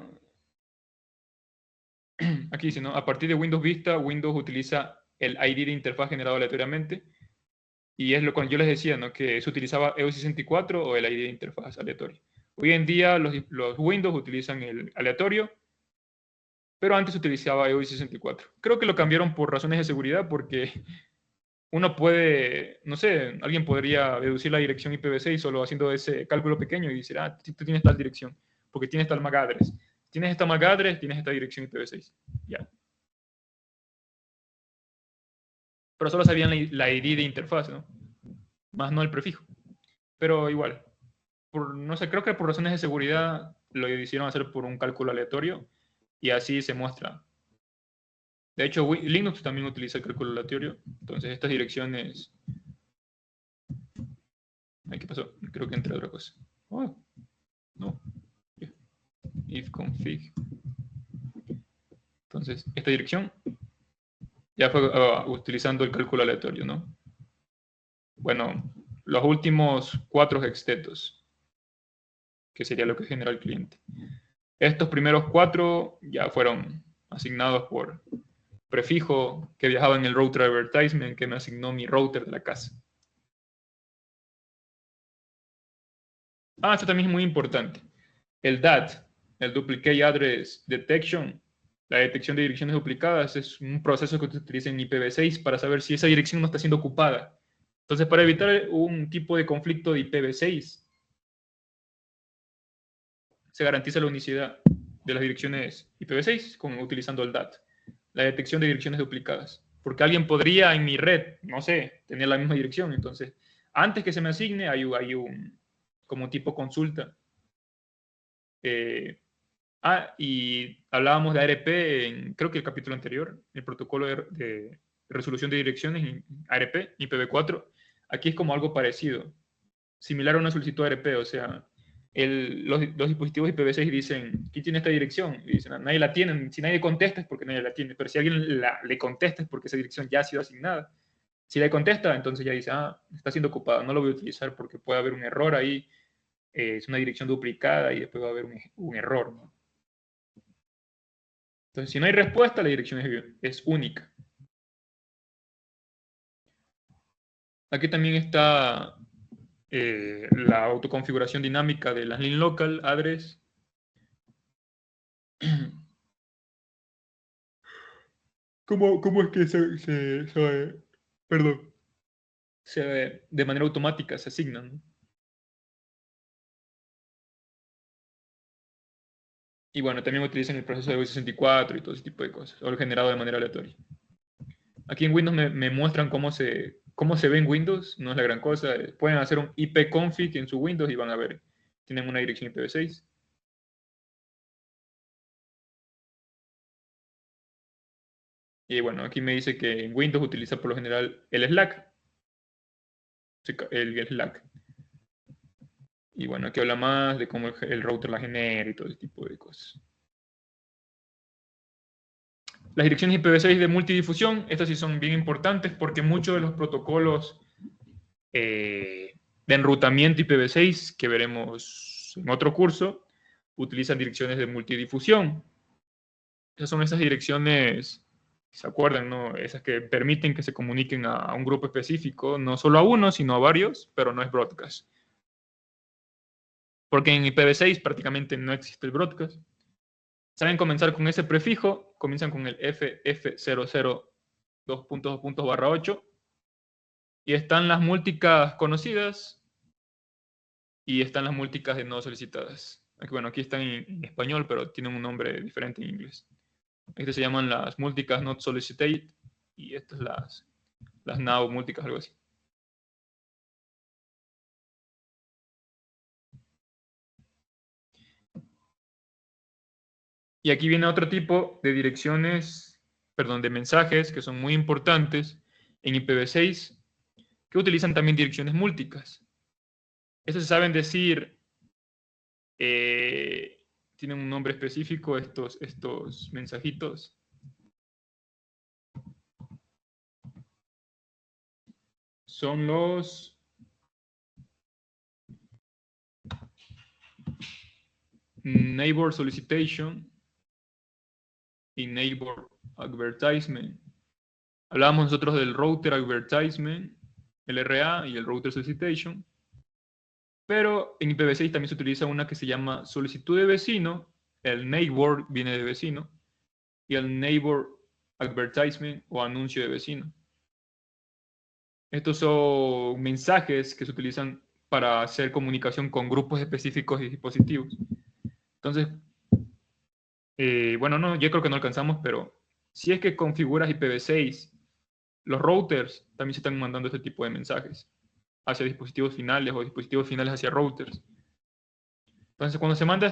aquí dice, ¿no? A partir de Windows Vista, Windows utiliza el ID de interfaz generado aleatoriamente, y es lo que yo les decía, ¿no? Que se utilizaba EU64 o el ID de interfaz aleatorio. Hoy en día los Windows utilizan el aleatorio, pero antes se utilizaba EU64. Creo que lo cambiaron por razones de seguridad, porque uno puede, no sé, alguien podría deducir la dirección IPv6 solo haciendo ese cálculo pequeño y decir, ah, tú tienes tal dirección, porque tienes tal MAC address. Tienes esta MAC address, tienes esta dirección IPv6. Ya. Pero solo sabían la ID de interfaz, ¿no? Más no el prefijo. Pero igual, no sé, creo que por razones de seguridad lo hicieron hacer por un cálculo aleatorio y así se muestra. De hecho, Linux también utiliza el cálculo aleatorio. Entonces, estas direcciones... Ay, ¿qué pasó? Creo que entré a otra cosa. Oh, no. If config. Entonces, esta dirección ya fue utilizando el cálculo aleatorio, ¿no? Bueno, los últimos 4 hextetos, que sería lo que genera el cliente. Estos primeros 4 ya fueron asignados por prefijo que viajaba en el router advertisement que me asignó mi router de la casa. Ah, esto también es muy importante. El DAT, el Duplicate Address Detection, la detección de direcciones duplicadas, es un proceso que se utiliza en IPv6 para saber si esa dirección no está siendo ocupada. Entonces, para evitar un tipo de conflicto de IPv6, se garantiza la unicidad de las direcciones IPv6 utilizando el DAT, la detección de direcciones duplicadas. Porque alguien podría en mi red, no sé, tener la misma dirección. Entonces, antes que se me asigne, hay como tipo consulta. Y hablábamos de ARP en, creo que el capítulo anterior, el protocolo de resolución de direcciones en ARP, IPv4. Aquí es como algo parecido, similar a una solicitud ARP, o sea, los dispositivos IPv6 dicen, ¿quién tiene esta dirección? Y dicen, nadie la tiene. Si nadie contesta es porque nadie la tiene, pero si alguien le contesta es porque esa dirección ya ha sido asignada. Si le contesta, entonces ya dice, está siendo ocupada, no lo voy a utilizar porque puede haber un error ahí, es una dirección duplicada y después va a haber un error, ¿no? Entonces, si no hay respuesta, la dirección es única. Aquí también está la autoconfiguración dinámica de las link local address. ¿Cómo es que perdón, de manera automática se asignan, ¿no? Y bueno, también utilizan el proceso de U64 y todo ese tipo de cosas, o el generado de manera aleatoria. Aquí en Windows me muestran cómo se ve en Windows, no es la gran cosa. Pueden hacer un ipconfig en su Windows y van a ver, tienen una dirección IPv6. Y bueno, aquí me dice que en Windows utiliza por lo general el Slack. El Slack. Y bueno, aquí habla más de cómo el router la genera y todo ese tipo de cosas. Las direcciones IPv6 de multidifusión, estas sí son bien importantes porque muchos de los protocolos de enrutamiento IPv6 que veremos en otro curso utilizan direcciones de multidifusión. Esas son esas direcciones, ¿se acuerdan, no? Esas que permiten que se comuniquen a un grupo específico, no solo a uno, sino a varios, pero no es broadcast. Porque en IPv6 prácticamente no existe el broadcast. Saben comenzar con ese prefijo comienzan con el FF00 2.2.8 y están las múlticas conocidas y están las múlticas de no solicitadas. Bueno, aquí están en español, pero tienen un nombre diferente en inglés. Estas se llaman las múlticas not solicited y estas las now múlticas, algo así. Y aquí viene otro tipo de direcciones, perdón, de mensajes que son muy importantes en IPv6, que utilizan también direcciones múlticas. Estos se saben decir, tienen un nombre específico estos mensajitos. Son los neighbor solicitation y neighbor advertisement. Hablábamos nosotros del router advertisement, el RA y el router solicitation. Pero en IPv6 también se utiliza una que se llama solicitud de vecino. El neighbor viene de vecino. Y el neighbor advertisement o anuncio de vecino. Estos son mensajes que se utilizan para hacer comunicación con grupos específicos de dispositivos. Entonces, bueno, no, yo creo que no alcanzamos, pero si es que configuras IPv6, los routers también se están mandando este tipo de mensajes hacia dispositivos finales o dispositivos finales hacia routers. Entonces, cuando se manda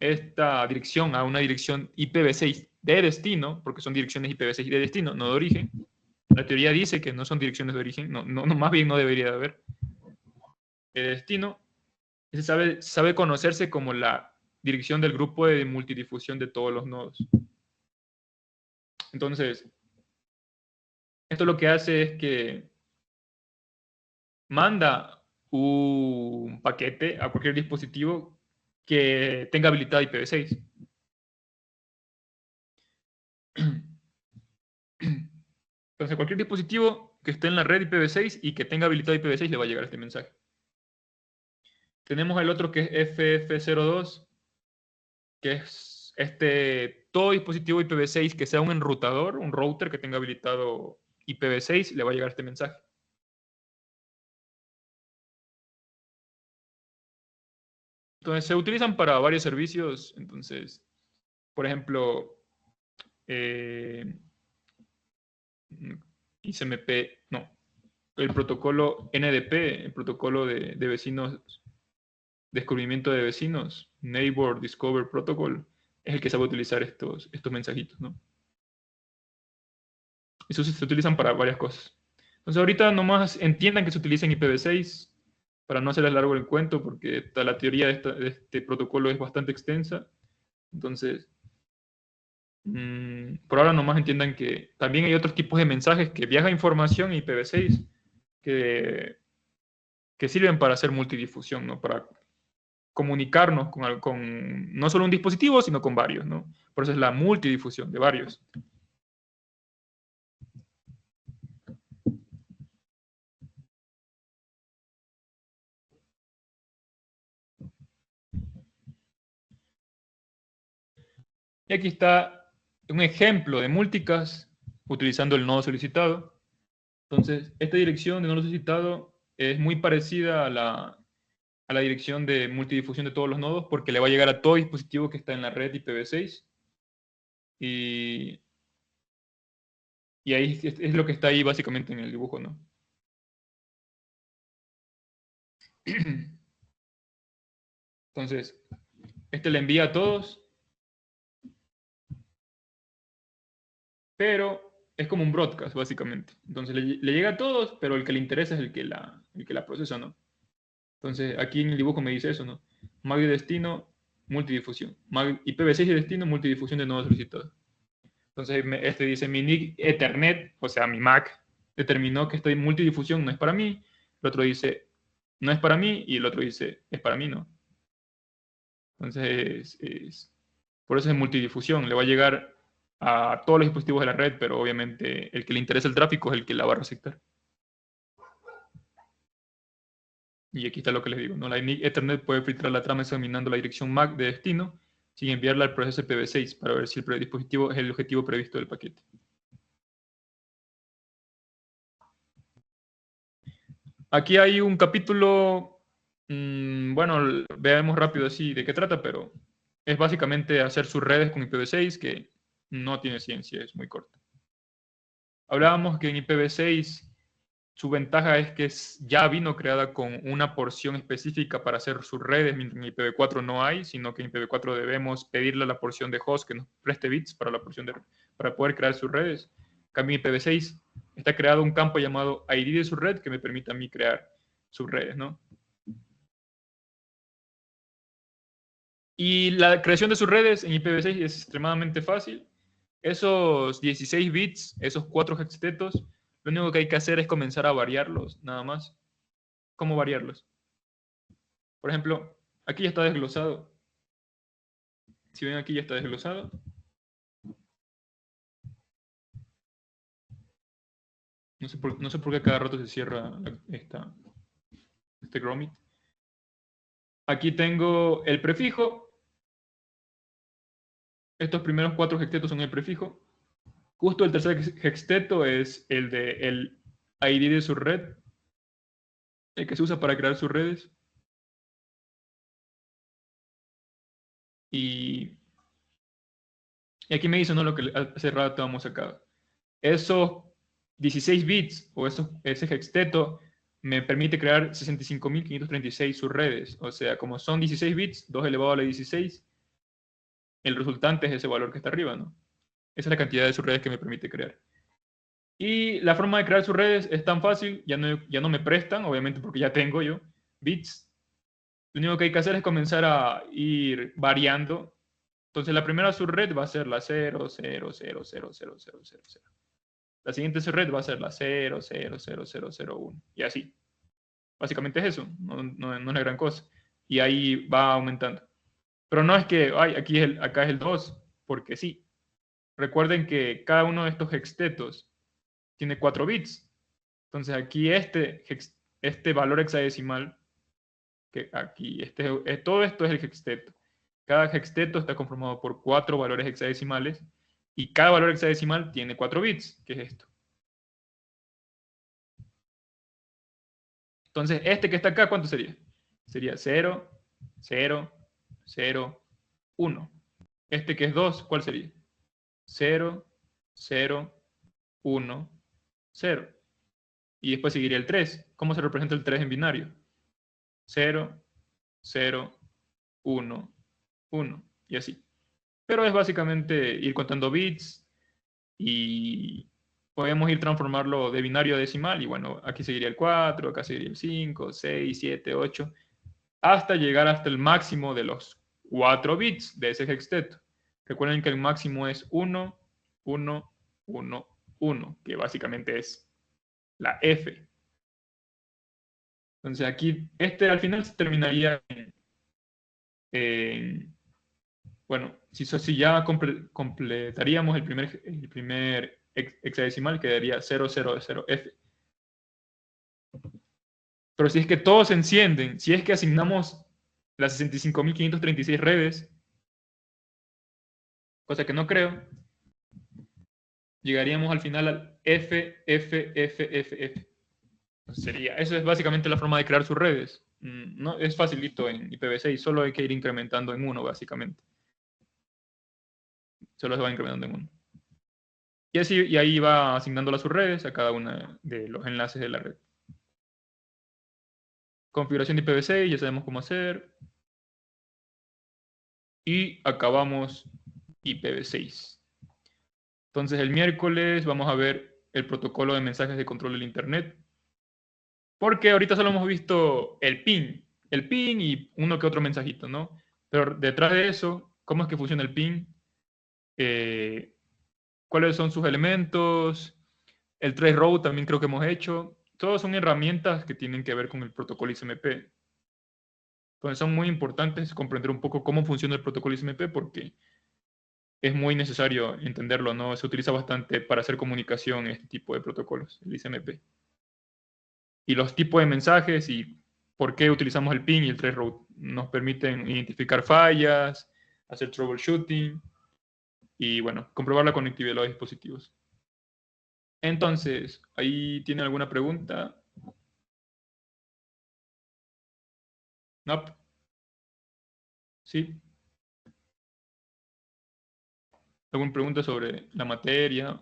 esta dirección a una dirección IPv6 de destino, porque son direcciones IPv6 de destino, no de origen, la teoría dice que no son direcciones de origen, no, más bien no debería de haber. De destino, sabe conocerse como la dirección del grupo de multidifusión de todos los nodos. Entonces, esto lo que hace es que manda un paquete a cualquier dispositivo que tenga habilitado IPv6. Entonces, cualquier dispositivo que esté en la red IPv6 y que tenga habilitado IPv6 le va a llegar este mensaje. Tenemos el otro que es FF02, que es todo dispositivo IPv6 que sea un enrutador, un router que tenga habilitado IPv6, le va a llegar este mensaje. Entonces, se utilizan para varios servicios. Entonces, por ejemplo, ICMP, no, el protocolo NDP, el protocolo de vecinos, descubrimiento de vecinos, Neighbor Discover Protocol, es el que sabe utilizar estos mensajitos, ¿no? Esos se utilizan para varias cosas. Entonces ahorita nomás entiendan que se utiliza en IPv6, para no hacerles largo el cuento, porque la teoría de este protocolo es bastante extensa. Entonces, por ahora nomás entiendan que también hay otros tipos de mensajes que viaja información en IPv6 que sirven para hacer multidifusión, ¿no? Para comunicarnos con no solo un dispositivo, sino con varios, ¿no? Por eso es la multidifusión de varios. Y aquí está un ejemplo de multicast utilizando el nodo solicitado. Entonces, esta dirección de nodo solicitado es muy parecida a la dirección de multidifusión de todos los nodos porque le va a llegar a todo dispositivo que está en la red IPv6. Y ahí es lo que está ahí básicamente en el dibujo, ¿no? Entonces, este le envía a todos, pero es como un broadcast, básicamente. Entonces, le llega a todos, pero el que le interesa es el que la procesa, ¿no? Entonces, aquí en el dibujo me dice eso, ¿no? MAC de destino, multidifusión. MAC IPv6 de destino, multidifusión de nodos solicitados. Entonces, este dice, mi NIC Ethernet, o sea, mi MAC, determinó que esta multidifusión no es para mí. El otro dice, no es para mí, y el otro dice, es para mí, ¿no? Entonces, por eso es multidifusión. Le va a llegar a todos los dispositivos de la red, pero obviamente el que le interesa el tráfico es el que la va a receptar. Y aquí está lo que les digo, ¿no? La NIC Ethernet puede filtrar la trama examinando la dirección MAC de destino. sin enviarla al proceso IPv6 para ver si el dispositivo es el objetivo previsto del paquete. Aquí hay un capítulo, bueno, veamos rápido así de qué trata, pero es básicamente hacer sus redes con IPv6, que no tiene ciencia, es muy corto. Hablábamos que en IPv6 su ventaja es que ya vino creada con una porción específica para hacer sus redes, mientras en IPv4 no hay, sino que en IPv4 debemos pedirle a la porción de host que nos preste bits para la porción para poder crear sus redes. En cambio, en IPv6 está creado un campo llamado ID de su red que me permite a mí crear sus redes, ¿no? Y la creación de sus redes en IPv6 es extremadamente fácil. Esos 16 bits, esos 4 hextetos, lo único que hay que hacer es comenzar a variarlos, nada más. ¿Cómo variarlos? Por ejemplo, aquí ya está desglosado. Si ven aquí ya está desglosado. No sé por qué cada rato se cierra este grommet. Aquí tengo el prefijo. Estos primeros 4 hextetos son el prefijo. Justo el tercer hexteto es el de el ID de su red, el que se usa para crear sus redes. Y aquí me dice, ¿no? Lo que hace rato hemos sacado. Esos 16 bits o ese hexteto me permite crear 65.536 subredes. O sea, como son 16 bits, 2 elevado a la 16, el resultante es ese valor que está arriba, ¿no? Esa es la cantidad de subredes que me permite crear. Y la forma de crear subredes es tan fácil, ya no me prestan, obviamente porque ya tengo yo bits. Lo único que hay que hacer es comenzar a ir variando. Entonces la primera subred va a ser la 0, 0, 0, 0, 0, 0, 0, 0. La siguiente subred va a ser la 0, 0, 0, 0, 0, 1. Y así. Básicamente es eso. No es una gran cosa. Y ahí va aumentando. Pero no es que, ay, acá es el 2, porque sí. Recuerden que cada uno de estos hextetos tiene 4 bits. Entonces aquí este valor hexadecimal, que aquí, todo esto es el hexteto. Cada hexteto está conformado por 4 valores hexadecimales y cada valor hexadecimal tiene 4 bits, que es esto. Entonces, este que está acá, ¿cuánto sería? Sería 0, 0, 0, 1. Este que es 2, ¿cuál sería? 0, 0, 1, 0. Y después seguiría el 3. ¿Cómo se representa el 3 en binario? 0, 0, 1, 1. Y así. Pero es básicamente ir contando bits y podemos ir transformarlo de binario a decimal. Y bueno, aquí seguiría el 4, acá seguiría el 5, 6, 7, 8. Hasta llegar hasta el máximo de los 4 bits de ese hexteto. Recuerden que el máximo es 1, 1, 1, 1, que básicamente es la F. Entonces aquí, al final se terminaría bueno, si ya completaríamos el primer hexadecimal, quedaría 000F. Pero si es que todos se encienden, si es que asignamos las 65.536 redes, cosa que no creo, llegaríamos al final al FFFFF. Eso es básicamente la forma de crear sus redes. No, es facilito en IPv6, solo hay que ir incrementando en 1, básicamente. Solo se va incrementando en 1. Y ahí va asignando las subredes a cada uno de los enlaces de la red. Configuración de IPv6, ya sabemos cómo hacer. Y acabamos IPv6. Entonces el miércoles vamos a ver el protocolo de mensajes de control del Internet. Porque ahorita solo hemos visto el ping y uno que otro mensajito, ¿no? Pero detrás de eso, ¿cómo es que funciona el ping? ¿Cuáles son sus elementos? El traceroute también creo que hemos hecho. Todos son herramientas que tienen que ver con el protocolo ICMP. Entonces son muy importantes comprender un poco cómo funciona el protocolo ICMP porque es muy necesario entenderlo, ¿no? Se utiliza bastante para hacer comunicación este tipo de protocolos, el ICMP. Y los tipos de mensajes y por qué utilizamos el ping y el traceroute nos permiten identificar fallas, hacer troubleshooting y, bueno, comprobar la conectividad de los dispositivos. Entonces, ¿ahí tiene alguna pregunta? ¿No? ¿Sí? ¿Alguna pregunta sobre la materia?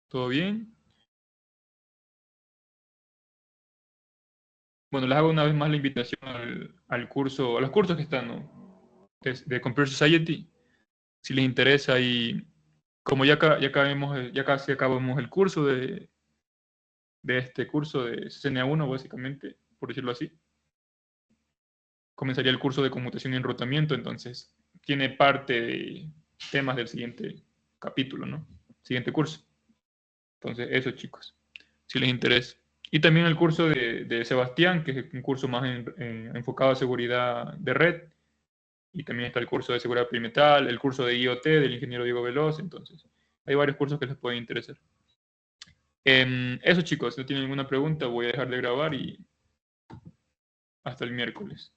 ¿Todo bien? Bueno, les hago una vez más la invitación al curso, a los cursos que están, ¿no? De Computer Society, si les interesa. Y como ya casi acabamos el curso de este curso de CNA1, básicamente, por decirlo así, comenzaría el curso de conmutación y enrutamiento, entonces tiene parte de temas del siguiente capítulo, ¿no? Siguiente curso. Entonces, eso, chicos, si les interesa. Y también el curso de Sebastián, que es un curso más enfocado a seguridad de red. Y también está el curso de seguridad perimetral, el curso de IoT del ingeniero Diego Veloz. Entonces, hay varios cursos que les pueden interesar. Eso, chicos, si no tienen ninguna pregunta, voy a dejar de grabar y hasta el miércoles.